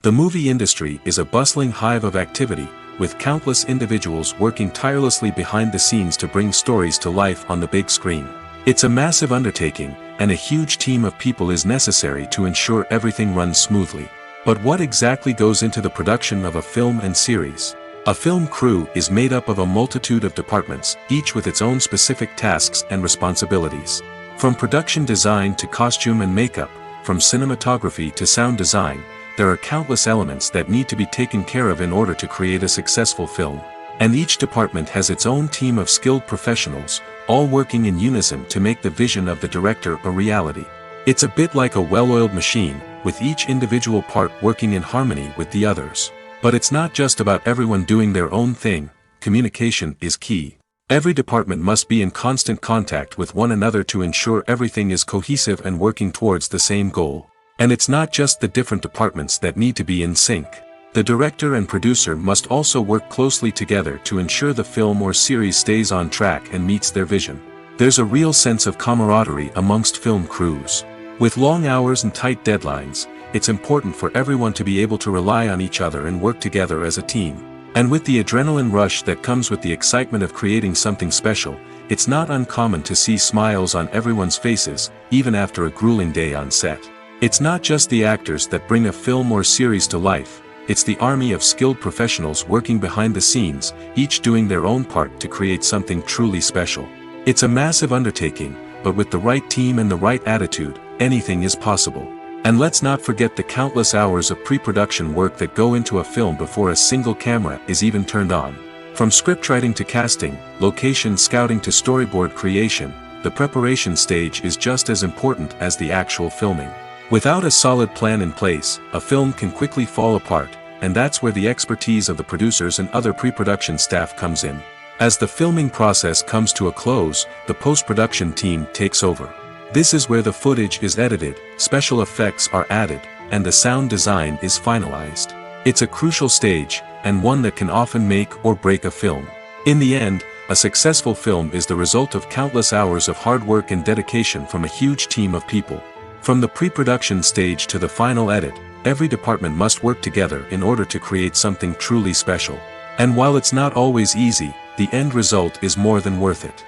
The movie industry is a bustling hive of activity, with countless individuals working tirelessly behind the scenes to bring stories to life on the big screen. It's a massive undertaking, and a huge team of people is necessary to ensure everything runs smoothly. But what exactly goes into the production of a film and series? A film crew is made up of a multitude of departments, each with its own specific tasks and responsibilities. From production design to costume and makeup, from cinematography to sound design, there are countless elements that need to be taken care of in order to create a successful film. And each department has its own team of skilled professionals, all working in unison to make the vision of the director a reality. It's a bit like a well-oiled machine, with each individual part working in harmony with the others. But it's not just about everyone doing their own thing. Communication is key. Every department must be in constant contact with one another to ensure everything is cohesive and working towards the same goal. And it's not just the different departments that need to be in sync. The director and producer must also work closely together to ensure the film or series stays on track and meets their vision. There's a real sense of camaraderie amongst film crews. With long hours and tight deadlines, it's important for everyone to be able to rely on each other and work together as a team. And with the adrenaline rush that comes with the excitement of creating something special, it's not uncommon to see smiles on everyone's faces, even after a grueling day on set. It's not just the actors that bring a film or series to life. It's the army of skilled professionals working behind the scenes, each doing their own part to create something truly special. It's a massive undertaking, but with the right team and the right attitude, anything is possible. And let's not forget the countless hours of pre-production work that go into a film before a single camera is even turned on. From scriptwriting to casting, location scouting to storyboard creation, the preparation stage is just as important as the actual filming. Without a solid plan in place, a film can quickly fall apart, and that's where the expertise of the producers and other pre-production staff comes in. As the filming process comes to a close, the post-production team takes over. This is where the footage is edited, special effects are added, and the sound design is finalized. It's a crucial stage, and one that can often make or break a film. In the end, a successful film is the result of countless hours of hard work and dedication from a huge team of people. From the pre-production stage to the final edit, every department must work together in order to create something truly special. And while it's not always easy, the end result is more than worth it.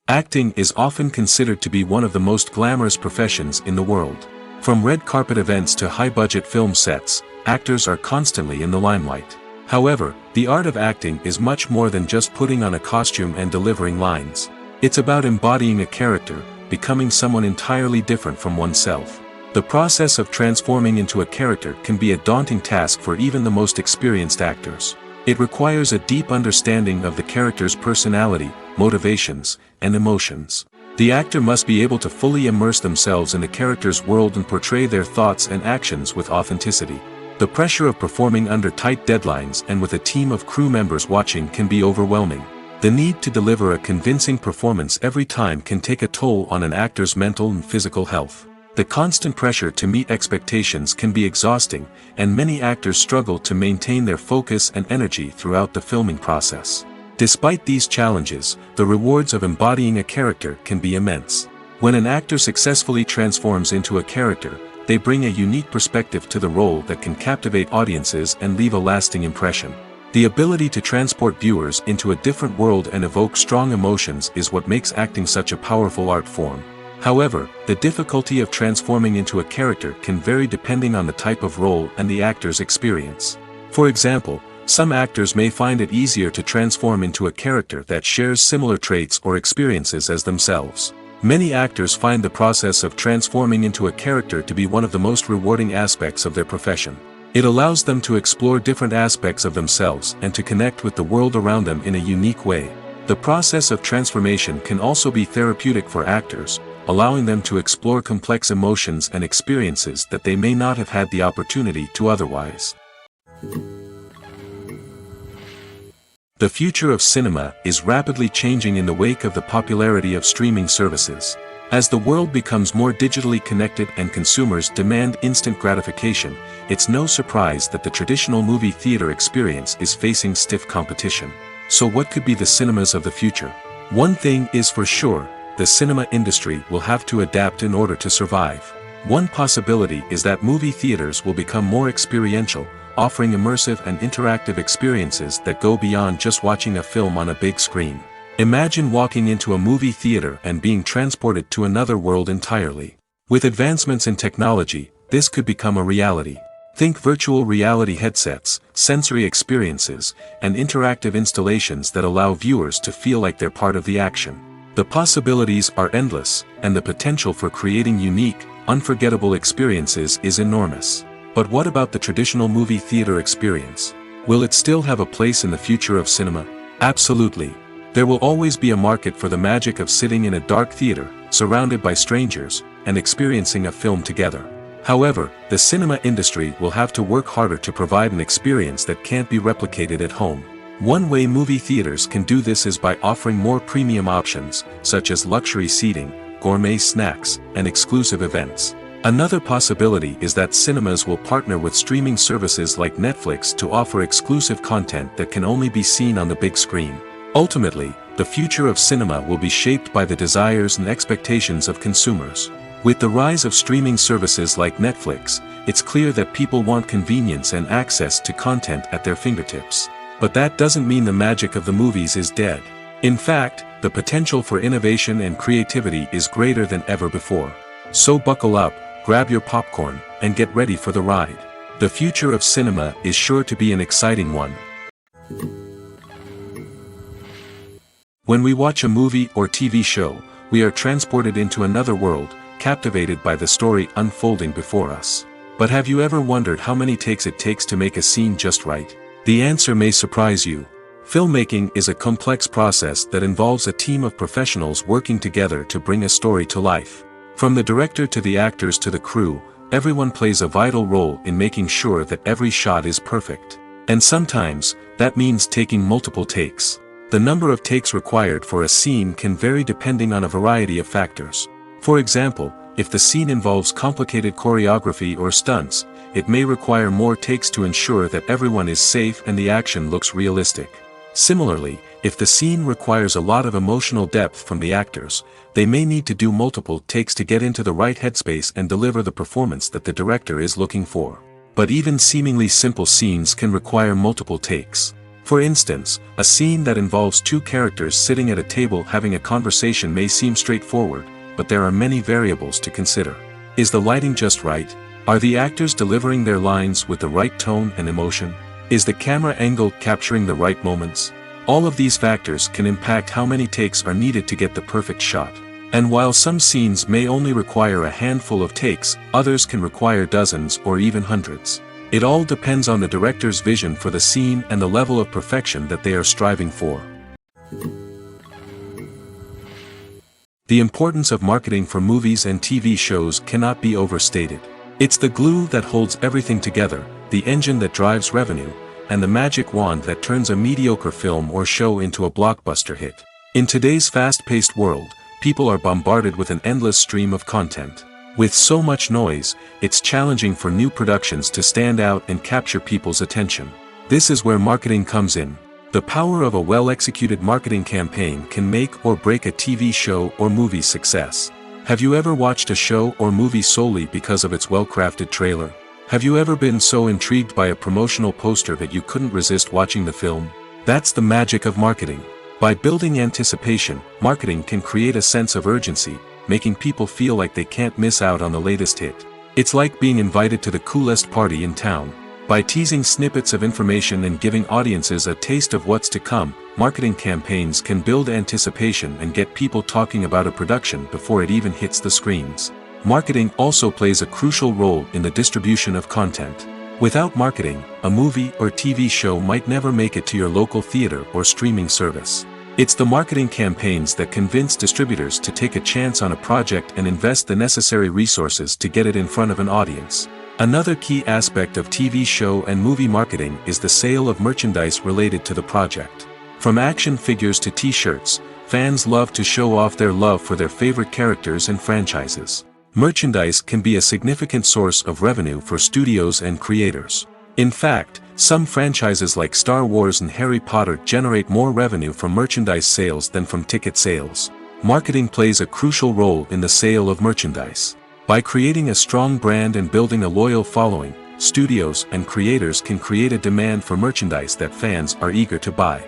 Acting is often considered to be one of the most glamorous professions in the world. From red carpet events to high-budget film sets, actors are constantly in the limelight. However, the art of acting is much more than just putting on a costume and delivering lines. It's about embodying a character, becoming someone entirely different from oneself. The process of transforming into a character can be a daunting task for even the most experienced actors. It requires a deep understanding of the character's personality, motivations, and emotions. The actor must be able to fully immerse themselves in the character's world and portray their thoughts and actions with authenticity. The pressure of performing under tight deadlines and with a team of crew members watching can be overwhelming. The need to deliver a convincing performance every time can take a toll on an actor's mental and physical health. The constant pressure to meet expectations can be exhausting, and many actors struggle to maintain their focus and energy throughout the filming process. Despite these challenges, the rewards of embodying a character can be immense. When an actor successfully transforms into a character, they bring a unique perspective to the role that can captivate audiences and leave a lasting impression. The ability to transport viewers into a different world and evoke strong emotions is what makes acting such a powerful art form. However, the difficulty of transforming into a character can vary depending on the type of role and the actor's experience. For example, some actors may find it easier to transform into a character that shares similar traits or experiences as themselves. Many actors find the process of transforming into a character to be one of the most rewarding aspects of their profession. It allows them to explore different aspects of themselves and to connect with the world around them in a unique way. The process of transformation can also be therapeutic for actors, allowing them to explore complex emotions and experiences that they may not have had the opportunity to otherwise. The future of cinema is rapidly changing in the wake of the popularity of streaming services. As the world becomes more digitally connected and consumers demand instant gratification, it's no surprise that the traditional movie theater experience is facing stiff competition. So what could be the cinemas of the future? One thing is for sure, the cinema industry will have to adapt in order to survive. One possibility is that movie theaters will become more experiential, offering immersive and interactive experiences that go beyond just watching a film on a big screen. Imagine walking into a movie theater and being transported to another world entirely. With advancements in technology, this could become a reality. Think virtual reality headsets, sensory experiences, and interactive installations that allow viewers to feel like they're part of the action. The possibilities are endless, and the potential for creating unique, unforgettable experiences is enormous. But what about the traditional movie theater experience? Will it still have a place in the future of cinema? Absolutely. There will always be a market for the magic of sitting in a dark theater, surrounded by strangers, and experiencing a film together. However, the cinema industry will have to work harder to provide an experience that can't be replicated at home. One way movie theaters can do this is by offering more premium options, such as luxury seating, gourmet snacks, and exclusive events. Another possibility is that cinemas will partner with streaming services like Netflix to offer exclusive content that can only be seen on the big screen. Ultimately, the future of cinema will be shaped by the desires and expectations of consumers. With the rise of streaming services like Netflix, it's clear that people want convenience and access to content at their fingertips. But that doesn't mean the magic of the movies is dead. In fact, the potential for innovation and creativity is greater than ever before. So buckle up, grab your popcorn, and get ready for the ride. The future of cinema is sure to be an exciting one. When we watch a movie or TV show, we are transported into another world, captivated by the story unfolding before us. But have you ever wondered how many takes it takes to make a scene just right? The answer may surprise you. Filmmaking is a complex process that involves a team of professionals working together to bring a story to life. From the director to the actors to the crew, everyone plays a vital role in making sure that every shot is perfect. And sometimes, that means taking multiple takes. The number of takes required for a scene can vary depending on a variety of factors. For example, if the scene involves complicated choreography or stunts, it may require more takes to ensure that everyone is safe and the action looks realistic. Similarly, if the scene requires a lot of emotional depth from the actors, they may need to do multiple takes to get into the right headspace and deliver the performance that the director is looking for. But even seemingly simple scenes can require multiple takes. For instance, a scene that involves two characters sitting at a table having a conversation may seem straightforward, but there are many variables to consider. Is the lighting just right? Are the actors delivering their lines with the right tone and emotion? Is the camera angle capturing the right moments? All of these factors can impact how many takes are needed to get the perfect shot. And while some scenes may only require a handful of takes, others can require dozens or even hundreds. It all depends on the director's vision for the scene and the level of perfection that they are striving for. The importance of marketing for movies and TV shows cannot be overstated. It's the glue that holds everything together, the engine that drives revenue, and the magic wand that turns a mediocre film or show into a blockbuster hit. In today's fast-paced world, people are bombarded with an endless stream of content. With so much noise, it's challenging for new productions to stand out and capture people's attention. This is where marketing comes in. The power of a well-executed marketing campaign can make or break a TV show or movie's success. Have you ever watched a show or movie solely because of its well-crafted trailer? Have you ever been so intrigued by a promotional poster that you couldn't resist watching the film? That's the magic of marketing. By building anticipation, marketing can create a sense of urgency, making people feel like they can't miss out on the latest hit. It's like being invited to the coolest party in town. By teasing snippets of information and giving audiences a taste of what's to come, marketing campaigns can build anticipation and get people talking about a production before it even hits the screens. Marketing also plays a crucial role in the distribution of content. Without marketing, a movie or TV show might never make it to your local theater or streaming service. It's the marketing campaigns that convince distributors to take a chance on a project and invest the necessary resources to get it in front of an audience. Another key aspect of TV show and movie marketing is the sale of merchandise related to the project. From action figures to t-shirts, fans love to show off their love for their favorite characters and franchises. Merchandise can be a significant source of revenue for studios and creators. In fact, some franchises like Star Wars and Harry Potter generate more revenue from merchandise sales than from ticket sales. Marketing plays a crucial role in the sale of merchandise. By creating a strong brand and building a loyal following, studios and creators can create a demand for merchandise that fans are eager to buy.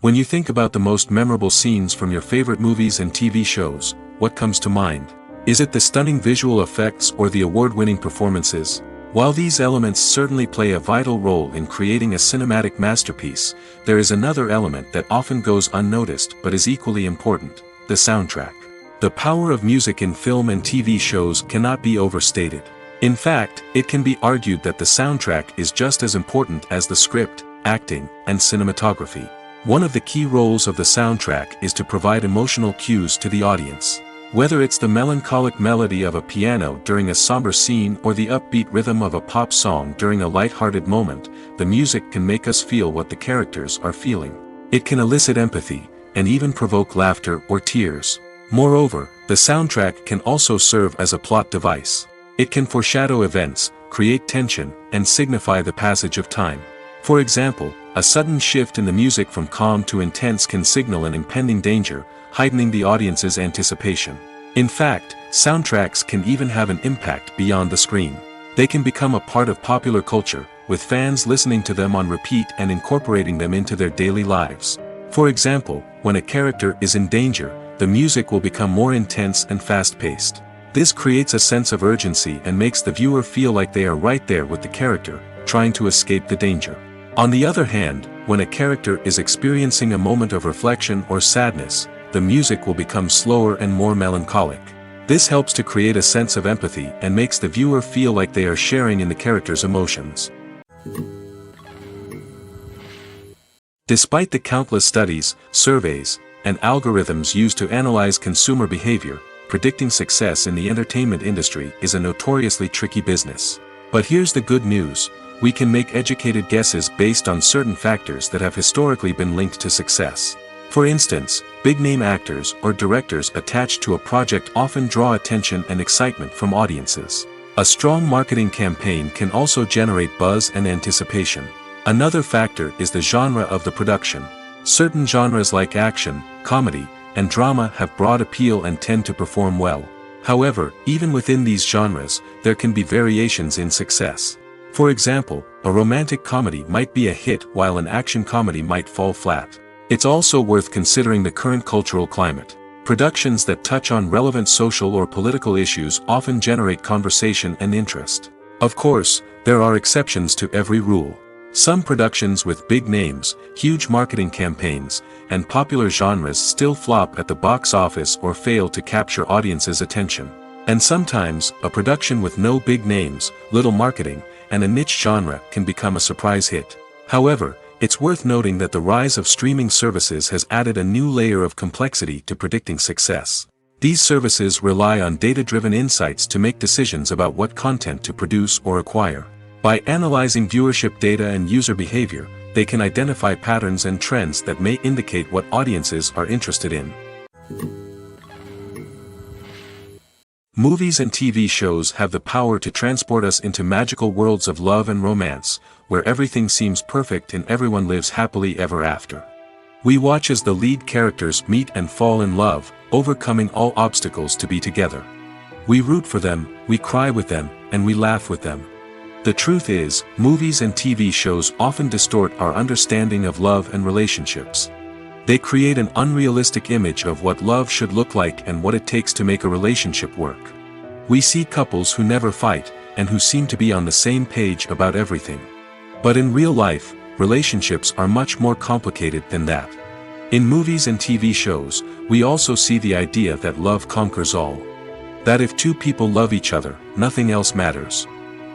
When you think about the most memorable scenes from your favorite movies and TV shows, what comes to mind? Is it the stunning visual effects or the award-winning performances? While these elements certainly play a vital role in creating a cinematic masterpiece, there is another element that often goes unnoticed but is equally important: the soundtrack. The power of music in film and TV shows cannot be overstated. In fact, it can be argued that the soundtrack is just as important as the script, acting, and cinematography. One of the key roles of the soundtrack is to provide emotional cues to the audience. Whether it's the melancholic melody of a piano during a somber scene or the upbeat rhythm of a pop song during a light-hearted moment, the music can make us feel what the characters are feeling. It can elicit empathy, and even provoke laughter or tears. Moreover, the soundtrack can also serve as a plot device. It can foreshadow events, create tension, and signify the passage of time. For example, a sudden shift in the music from calm to intense can signal an impending danger, heightening the audience's anticipation. In fact, soundtracks can even have an impact beyond the screen. They can become a part of popular culture, with fans listening to them on repeat and incorporating them into their daily lives. For example, when a character is in danger, the music will become more intense and fast-paced. This creates a sense of urgency and makes the viewer feel like they are right there with the character, trying to escape the danger. On the other hand, when a character is experiencing a moment of reflection or sadness, the music will become slower and more melancholic. This helps to create a sense of empathy and makes the viewer feel like they are sharing in the character's emotions. Despite the countless studies, surveys, and algorithms used to analyze consumer behavior, predicting success in the entertainment industry is a notoriously tricky business. But here's the good news: we can make educated guesses based on certain factors that have historically been linked to success. For instance, big-name actors or directors attached to a project often draw attention and excitement from audiences. A strong marketing campaign can also generate buzz and anticipation. Another factor is the genre of the production. Certain genres like action, comedy, and drama have broad appeal and tend to perform well. However, even within these genres, there can be variations in success. For example, a romantic comedy might be a hit while an action comedy might fall flat. It's also worth considering the current cultural climate. Productions that touch on relevant social or political issues often generate conversation and interest. Of course, there are exceptions to every rule. Some productions with big names, huge marketing campaigns, and popular genres still flop at the box office or fail to capture audiences' attention. And sometimes, a production with no big names, little marketing, and a niche genre can become a surprise hit. However, it's worth noting that the rise of streaming services has added a new layer of complexity to predicting success. These services rely on data-driven insights to make decisions about what content to produce or acquire. By analyzing viewership data and user behavior, they can identify patterns and trends that may indicate what audiences are interested in. Movies and TV shows have the power to transport us into magical worlds of love and romance, where everything seems perfect and everyone lives happily ever after. We watch as the lead characters meet and fall in love, overcoming all obstacles to be together. We root for them, we cry with them, and we laugh with them. The truth is, movies and TV shows often distort our understanding of love and relationships. They create an unrealistic image of what love should look like and what it takes to make a relationship work. We see couples who never fight, and who seem to be on the same page about everything. But in real life, relationships are much more complicated than that. In movies and TV shows, we also see the idea that love conquers all. That if two people love each other, nothing else matters.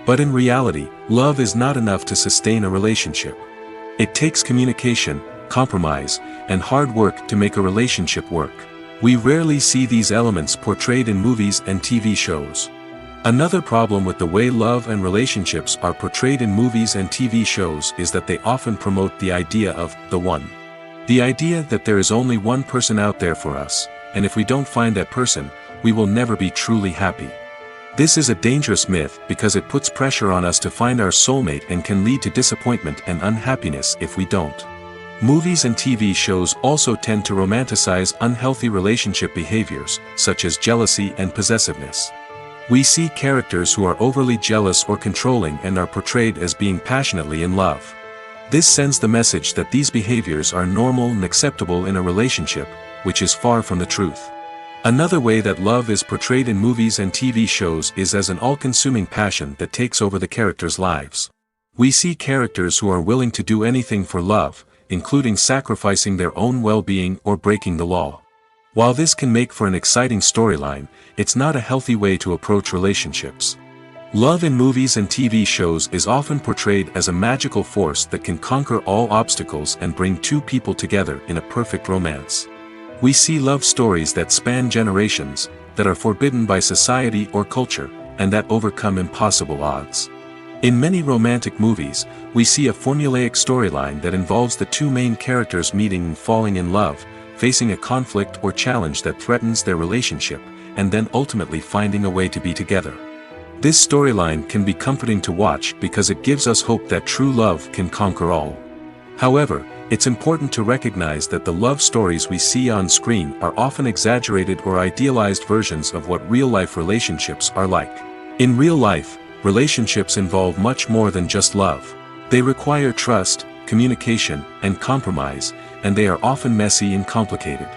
But in reality, love is not enough to sustain a relationship. It takes communication, compromise, and hard work to make a relationship work. We rarely see these elements portrayed in movies and TV shows. Another problem with the way love and relationships are portrayed in movies and TV shows is that they often promote the idea of the one. The idea that there is only one person out there for us, and if we don't find that person, we will never be truly happy. This is a dangerous myth because it puts pressure on us to find our soulmate and can lead to disappointment and unhappiness if we don't. Movies and TV shows also tend to romanticize unhealthy relationship behaviors, such as jealousy and possessiveness. We see characters who are overly jealous or controlling and are portrayed as being passionately in love. This sends the message that these behaviors are normal and acceptable in a relationship, which is far from the truth. Another way that love is portrayed in movies and TV shows is as an all-consuming passion that takes over the characters' lives. We see characters who are willing to do anything for love, including sacrificing their own well-being or breaking the law. While this can make for an exciting storyline, it's not a healthy way to approach relationships. Love in movies and TV shows is often portrayed as a magical force that can conquer all obstacles and bring two people together in a perfect romance. We see love stories that span generations, that are forbidden by society or culture, and that overcome impossible odds. In many romantic movies, we see a formulaic storyline that involves the two main characters meeting and falling in love, facing a conflict or challenge that threatens their relationship, and then ultimately finding a way to be together. This storyline can be comforting to watch because it gives us hope that true love can conquer all. However, it's important to recognize that the love stories we see on screen are often exaggerated or idealized versions of what real-life relationships are like. In real life, relationships involve much more than just love. They require trust, communication, and compromise, and they are often messy and complicated.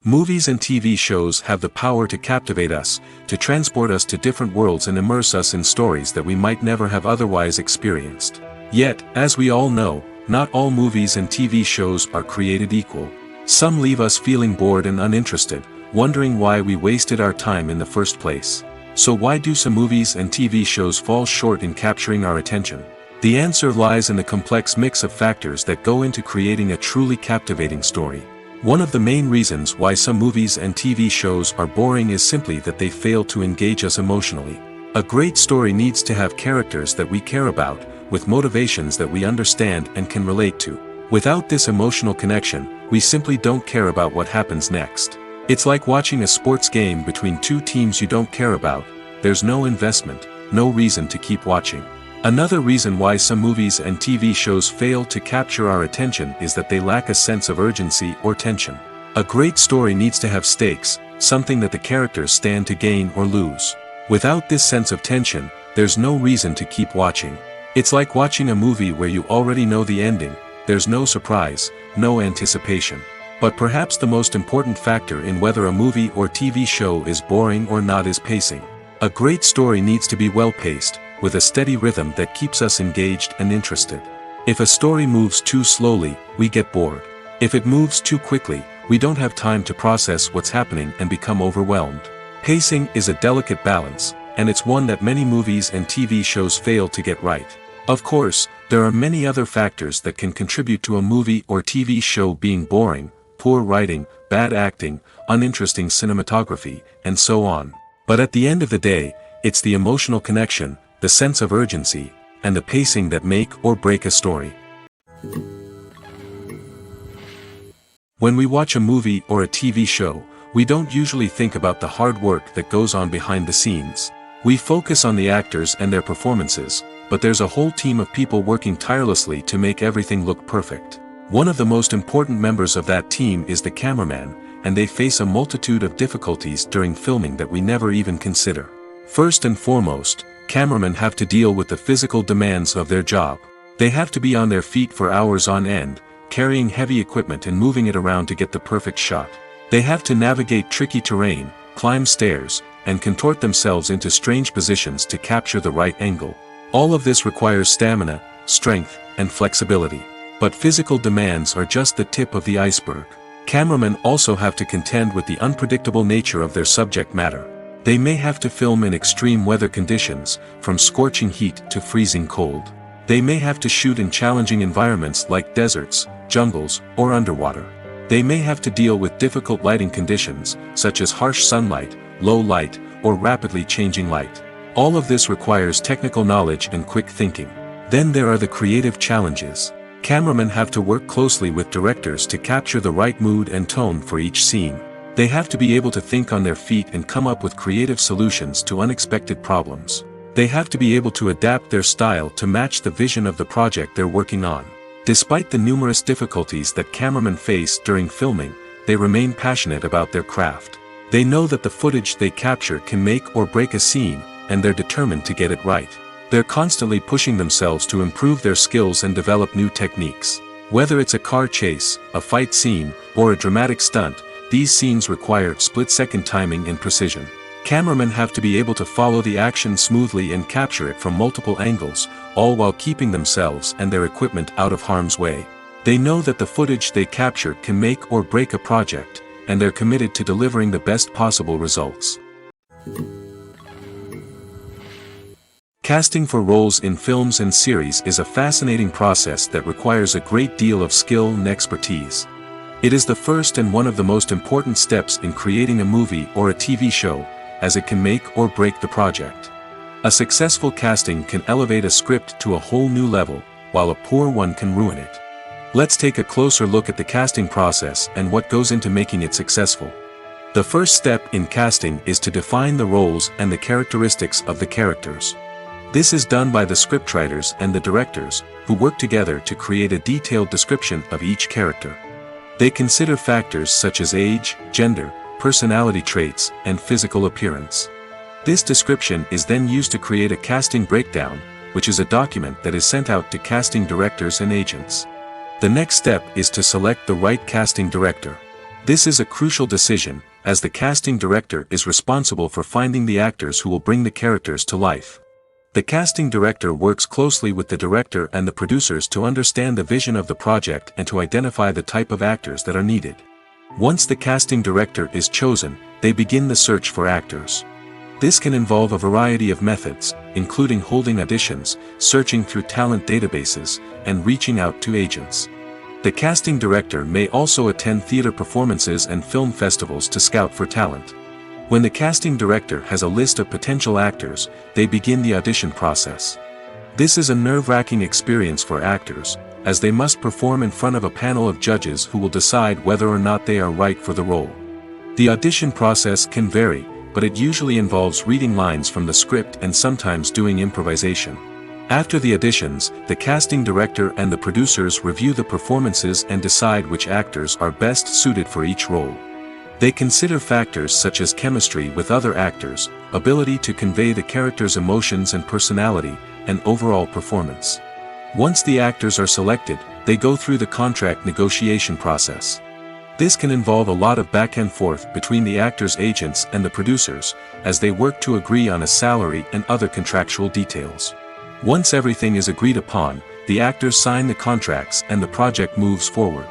Movies and TV shows have the power to captivate us, to transport us to different worlds and immerse us in stories that we might never have otherwise experienced. Yet, as we all know, not all movies and TV shows are created equal. Some leave us feeling bored and uninterested, wondering why we wasted our time in the first place. So why do some movies and TV shows fall short in capturing our attention? The answer lies in the complex mix of factors that go into creating a truly captivating story. One of the main reasons why some movies and TV shows are boring is simply that they fail to engage us emotionally. A great story needs to have characters that we care about, with motivations that we understand and can relate to. Without this emotional connection, we simply don't care about what happens next. It's like watching a sports game between two teams you don't care about. There's no investment, no reason to keep watching. Another reason why some movies and TV shows fail to capture our attention is that they lack a sense of urgency or tension. A great story needs to have stakes, something that the characters stand to gain or lose. Without this sense of tension, there's no reason to keep watching. It's like watching a movie where you already know the ending, there's no surprise, no anticipation. But perhaps the most important factor in whether a movie or TV show is boring or not is pacing. A great story needs to be well-paced, with a steady rhythm that keeps us engaged and interested. If a story moves too slowly, we get bored. If it moves too quickly, we don't have time to process what's happening and become overwhelmed. Pacing is a delicate balance, and it's one that many movies and TV shows fail to get right. Of course, there are many other factors that can contribute to a movie or TV show being boring: poor writing, bad acting, uninteresting cinematography, and so on. But at the end of the day, it's the emotional connection, the sense of urgency, and the pacing that make or break a story. When we watch a movie or a TV show, we don't usually think about the hard work that goes on behind the scenes. We focus on the actors and their performances, but there's a whole team of people working tirelessly to make everything look perfect. One of the most important members of that team is the cameraman, and they face a multitude of difficulties during filming that we never even consider. First and foremost, cameramen have to deal with the physical demands of their job. They have to be on their feet for hours on end, carrying heavy equipment and moving it around to get the perfect shot. They have to navigate tricky terrain, climb stairs, and contort themselves into strange positions to capture the right angle. All of this requires stamina, strength, and flexibility. But physical demands are just the tip of the iceberg. Cameramen also have to contend with the unpredictable nature of their subject matter. They may have to film in extreme weather conditions, from scorching heat to freezing cold. They may have to shoot in challenging environments like deserts, jungles, or underwater. They may have to deal with difficult lighting conditions, such as harsh sunlight, low light, or rapidly changing light. All of this requires technical knowledge and quick thinking. Then there are the creative challenges. Cameramen have to work closely with directors to capture the right mood and tone for each scene. They have to be able to think on their feet and come up with creative solutions to unexpected problems. They have to be able to adapt their style to match the vision of the project they're working on. Despite the numerous difficulties that cameramen face during filming, they remain passionate about their craft. They know that the footage they capture can make or break a scene, and they're determined to get it right. They're constantly pushing themselves to improve their skills and develop new techniques. Whether it's a car chase, a fight scene, or a dramatic stunt, these scenes require split-second timing and precision. Cameramen have to be able to follow the action smoothly and capture it from multiple angles, all while keeping themselves and their equipment out of harm's way. They know that the footage they capture can make or break a project, and they're committed to delivering the best possible results. Casting for roles in films and series is a fascinating process that requires a great deal of skill and expertise. It is the first and one of the most important steps in creating a movie or a TV show, as it can make or break the project. A successful casting can elevate a script to a whole new level, while a poor one can ruin it. Let's take a closer look at the casting process and what goes into making it successful. The first step in casting is to define the roles and the characteristics of the characters. This is done by the scriptwriters and the directors, who work together to create a detailed description of each character. They consider factors such as age, gender, personality traits, and physical appearance. This description is then used to create a casting breakdown, which is a document that is sent out to casting directors and agents. The next step is to select the right casting director. This is a crucial decision, as the casting director is responsible for finding the actors who will bring the characters to life. The casting director works closely with the director and the producers to understand the vision of the project and to identify the type of actors that are needed. Once the casting director is chosen, they begin the search for actors. This can involve a variety of methods, including holding auditions, searching through talent databases, and reaching out to agents. The casting director may also attend theater performances and film festivals to scout for talent. When the casting director has a list of potential actors, they begin the audition process. This is a nerve-wracking experience for actors, as they must perform in front of a panel of judges who will decide whether or not they are right for the role. The audition process can vary, but it usually involves reading lines from the script and sometimes doing improvisation. After the auditions, the casting director and the producers review the performances and decide which actors are best suited for each role. They consider factors such as chemistry with other actors, ability to convey the character's emotions and personality, and overall performance. Once the actors are selected, they go through the contract negotiation process. This can involve a lot of back and forth between the actors' agents and the producers, as they work to agree on a salary and other contractual details. Once everything is agreed upon, the actors sign the contracts and the project moves forward.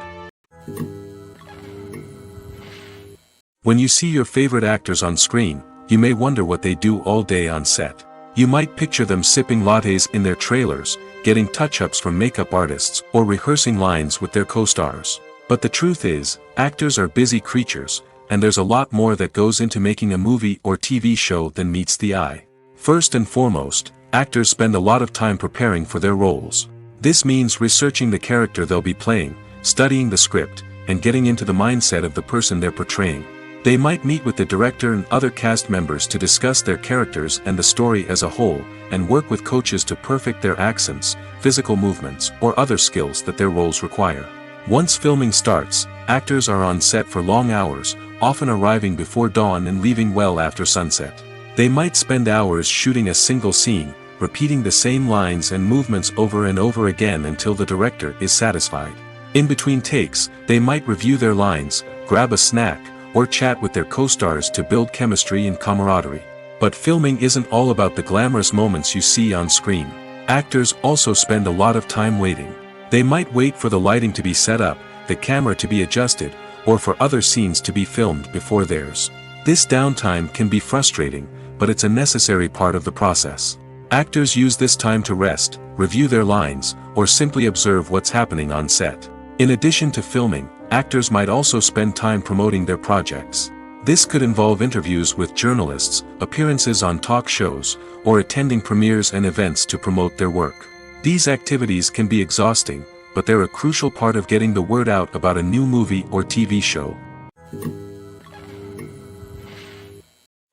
When you see your favorite actors on screen, you may wonder what they do all day on set. You might picture them sipping lattes in their trailers, getting touch-ups from makeup artists, or rehearsing lines with their co-stars. But the truth is, actors are busy creatures, and there's a lot more that goes into making a movie or TV show than meets the eye. First and foremost, actors spend a lot of time preparing for their roles. This means researching the character they'll be playing, studying the script, and getting into the mindset of the person they're portraying. They might meet with the director and other cast members to discuss their characters and the story as a whole, and work with coaches to perfect their accents, physical movements, or other skills that their roles require. Once filming starts, actors are on set for long hours, often arriving before dawn and leaving well after sunset. They might spend hours shooting a single scene, repeating the same lines and movements over and over again until the director is satisfied. In between takes, they might review their lines, grab a snack, or chat with their co-stars to build chemistry and camaraderie. But filming isn't all about the glamorous moments you see on screen. Actors also spend a lot of time waiting. They might wait for the lighting to be set up, the camera to be adjusted, or for other scenes to be filmed before theirs. This downtime can be frustrating, but it's a necessary part of the process. Actors use this time to rest, review their lines, or simply observe what's happening on set. In addition to filming, actors might also spend time promoting their projects. This could involve interviews with journalists, appearances on talk shows, or attending premieres and events to promote their work. These activities can be exhausting, but they're a crucial part of getting the word out about a new movie or TV show.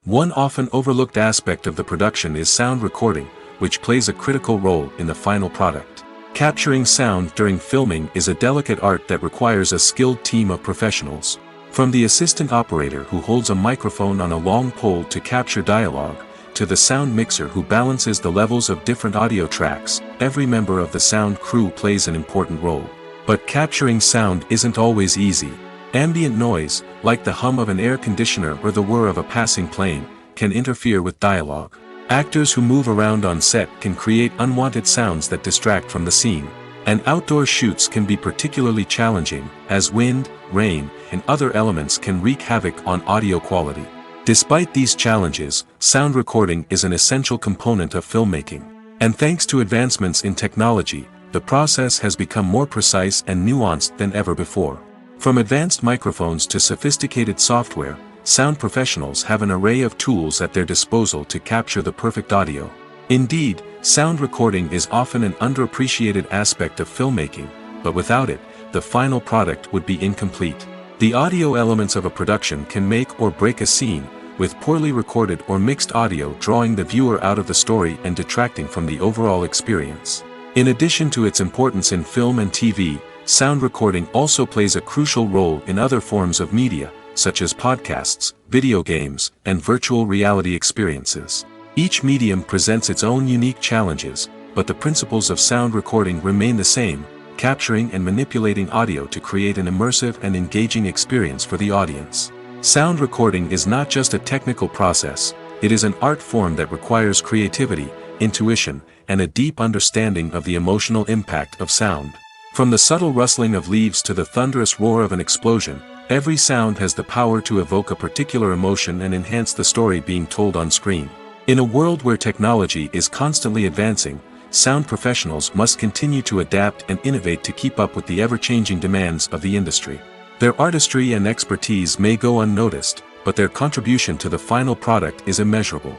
One often overlooked aspect of the production is sound recording, which plays a critical role in the final product. Capturing sound during filming is a delicate art that requires a skilled team of professionals. From the assistant operator who holds a microphone on a long pole to capture dialogue, to the sound mixer who balances the levels of different audio tracks, every member of the sound crew plays an important role. But capturing sound isn't always easy. Ambient noise, like the hum of an air conditioner or the whir of a passing plane, can interfere with dialogue. Actors who move around on set can create unwanted sounds that distract from the scene. And outdoor shoots can be particularly challenging, as wind, rain, and other elements can wreak havoc on audio quality. Despite these challenges, sound recording is an essential component of filmmaking. And thanks to advancements in technology, the process has become more precise and nuanced than ever before. From advanced microphones to sophisticated software, sound professionals have an array of tools at their disposal to capture the perfect audio. Indeed, sound recording is often an underappreciated aspect of filmmaking, but without it, the final product would be incomplete. The audio elements of a production can make or break a scene, with poorly recorded or mixed audio drawing the viewer out of the story and detracting from the overall experience. In addition to its importance in film and TV, sound recording also plays a crucial role in other forms of media, such as podcasts, video games, and virtual reality experiences. Each medium presents its own unique challenges, but the principles of sound recording remain the same, capturing and manipulating audio to create an immersive and engaging experience for the audience. Sound recording is not just a technical process, it is an art form that requires creativity, intuition, and a deep understanding of the emotional impact of sound. From the subtle rustling of leaves to the thunderous roar of an explosion, every sound has the power to evoke a particular emotion and enhance the story being told on screen. In a world where technology is constantly advancing, sound professionals must continue to adapt and innovate to keep up with the ever-changing demands of the industry. Their artistry and expertise may go unnoticed, but their contribution to the final product is immeasurable.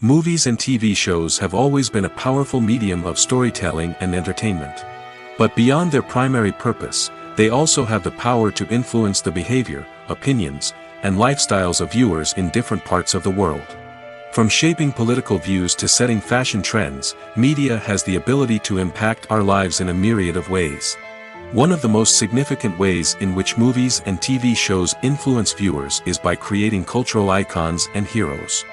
Movies and TV shows have always been a powerful medium of storytelling and entertainment. But beyond their primary purpose, they also have the power to influence the behavior, opinions, and lifestyles of viewers in different parts of the world. From shaping political views to setting fashion trends, media has the ability to impact our lives in a myriad of ways. One of the most significant ways in which movies and TV shows influence viewers is by creating cultural icons and heroes.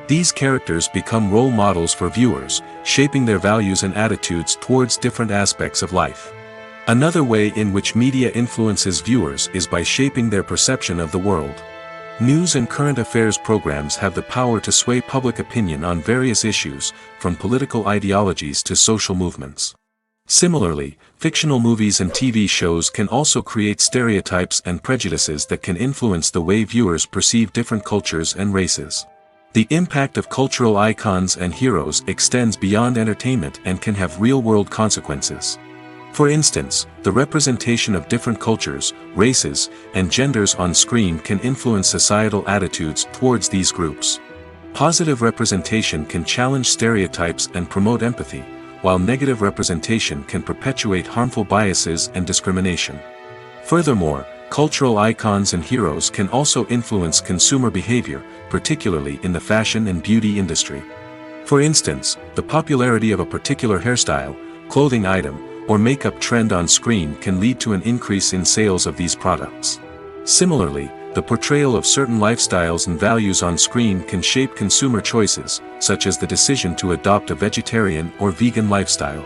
These characters become role models for viewers, shaping their values and attitudes towards different aspects of life. Another way in which media influences viewers is by shaping their perception of the world. News and current affairs programs have the power to sway public opinion on various issues, from political ideologies to social movements. Similarly, fictional movies and TV shows can also create stereotypes and prejudices that can influence the way viewers perceive different cultures and races. The impact of cultural icons and heroes extends beyond entertainment and can have real-world consequences. For instance, the representation of different cultures, races, and genders on screen can influence societal attitudes towards these groups. Positive representation can challenge stereotypes and promote empathy, while negative representation can perpetuate harmful biases and discrimination. Furthermore, cultural icons and heroes can also influence consumer behavior, particularly in the fashion and beauty industry. For instance, the popularity of a particular hairstyle, clothing item, or makeup trend on screen can lead to an increase in sales of these products. Similarly, the portrayal of certain lifestyles and values on screen can shape consumer choices, such as the decision to adopt a vegetarian or vegan lifestyle.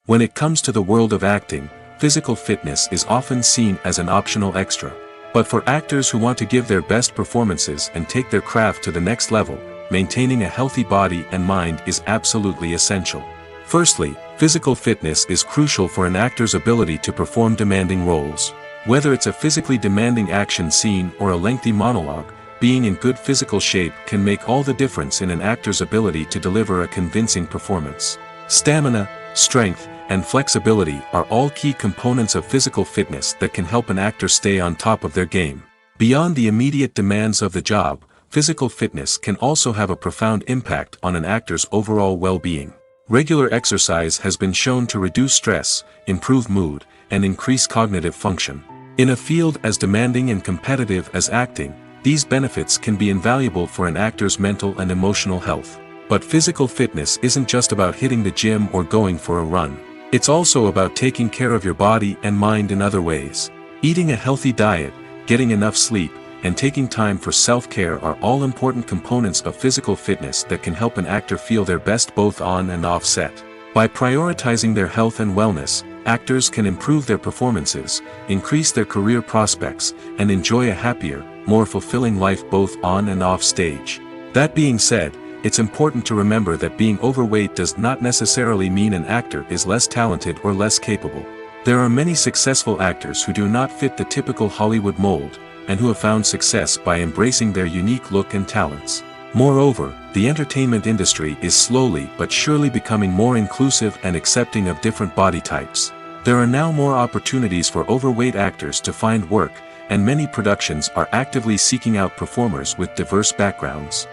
When it comes to the world of acting, physical fitness is often seen as an optional extra. But for actors who want to give their best performances and take their craft to the next level, maintaining a healthy body and mind is absolutely essential. Firstly, physical fitness is crucial for an actor's ability to perform demanding roles. Whether it's a physically demanding action scene or a lengthy monologue, being in good physical shape can make all the difference in an actor's ability to deliver a convincing performance. Stamina, strength, and flexibility are all key components of physical fitness that can help an actor stay on top of their game. Beyond the immediate demands of the job, physical fitness can also have a profound impact on an actor's overall well-being. Regular exercise has been shown to reduce stress, improve mood, and increase cognitive function. In a field as demanding and competitive as acting, these benefits can be invaluable for an actor's mental and emotional health. But physical fitness isn't just about hitting the gym or going for a run. It's also about taking care of your body and mind in other ways. Eating a healthy diet, getting enough sleep, and taking time for self-care are all important components of physical fitness that can help an actor feel their best both on and off set. By prioritizing their health and wellness, actors can improve their performances, increase their career prospects, and enjoy a happier, more fulfilling life both on and off stage. That being said, it's important to remember that being overweight does not necessarily mean an actor is less talented or less capable. There are many successful actors who do not fit the typical Hollywood mold, and who have found success by embracing their unique look and talents. Moreover, the entertainment industry is slowly but surely becoming more inclusive and accepting of different body types. There are now more opportunities for overweight actors to find work, and many productions are actively seeking out performers with diverse backgrounds.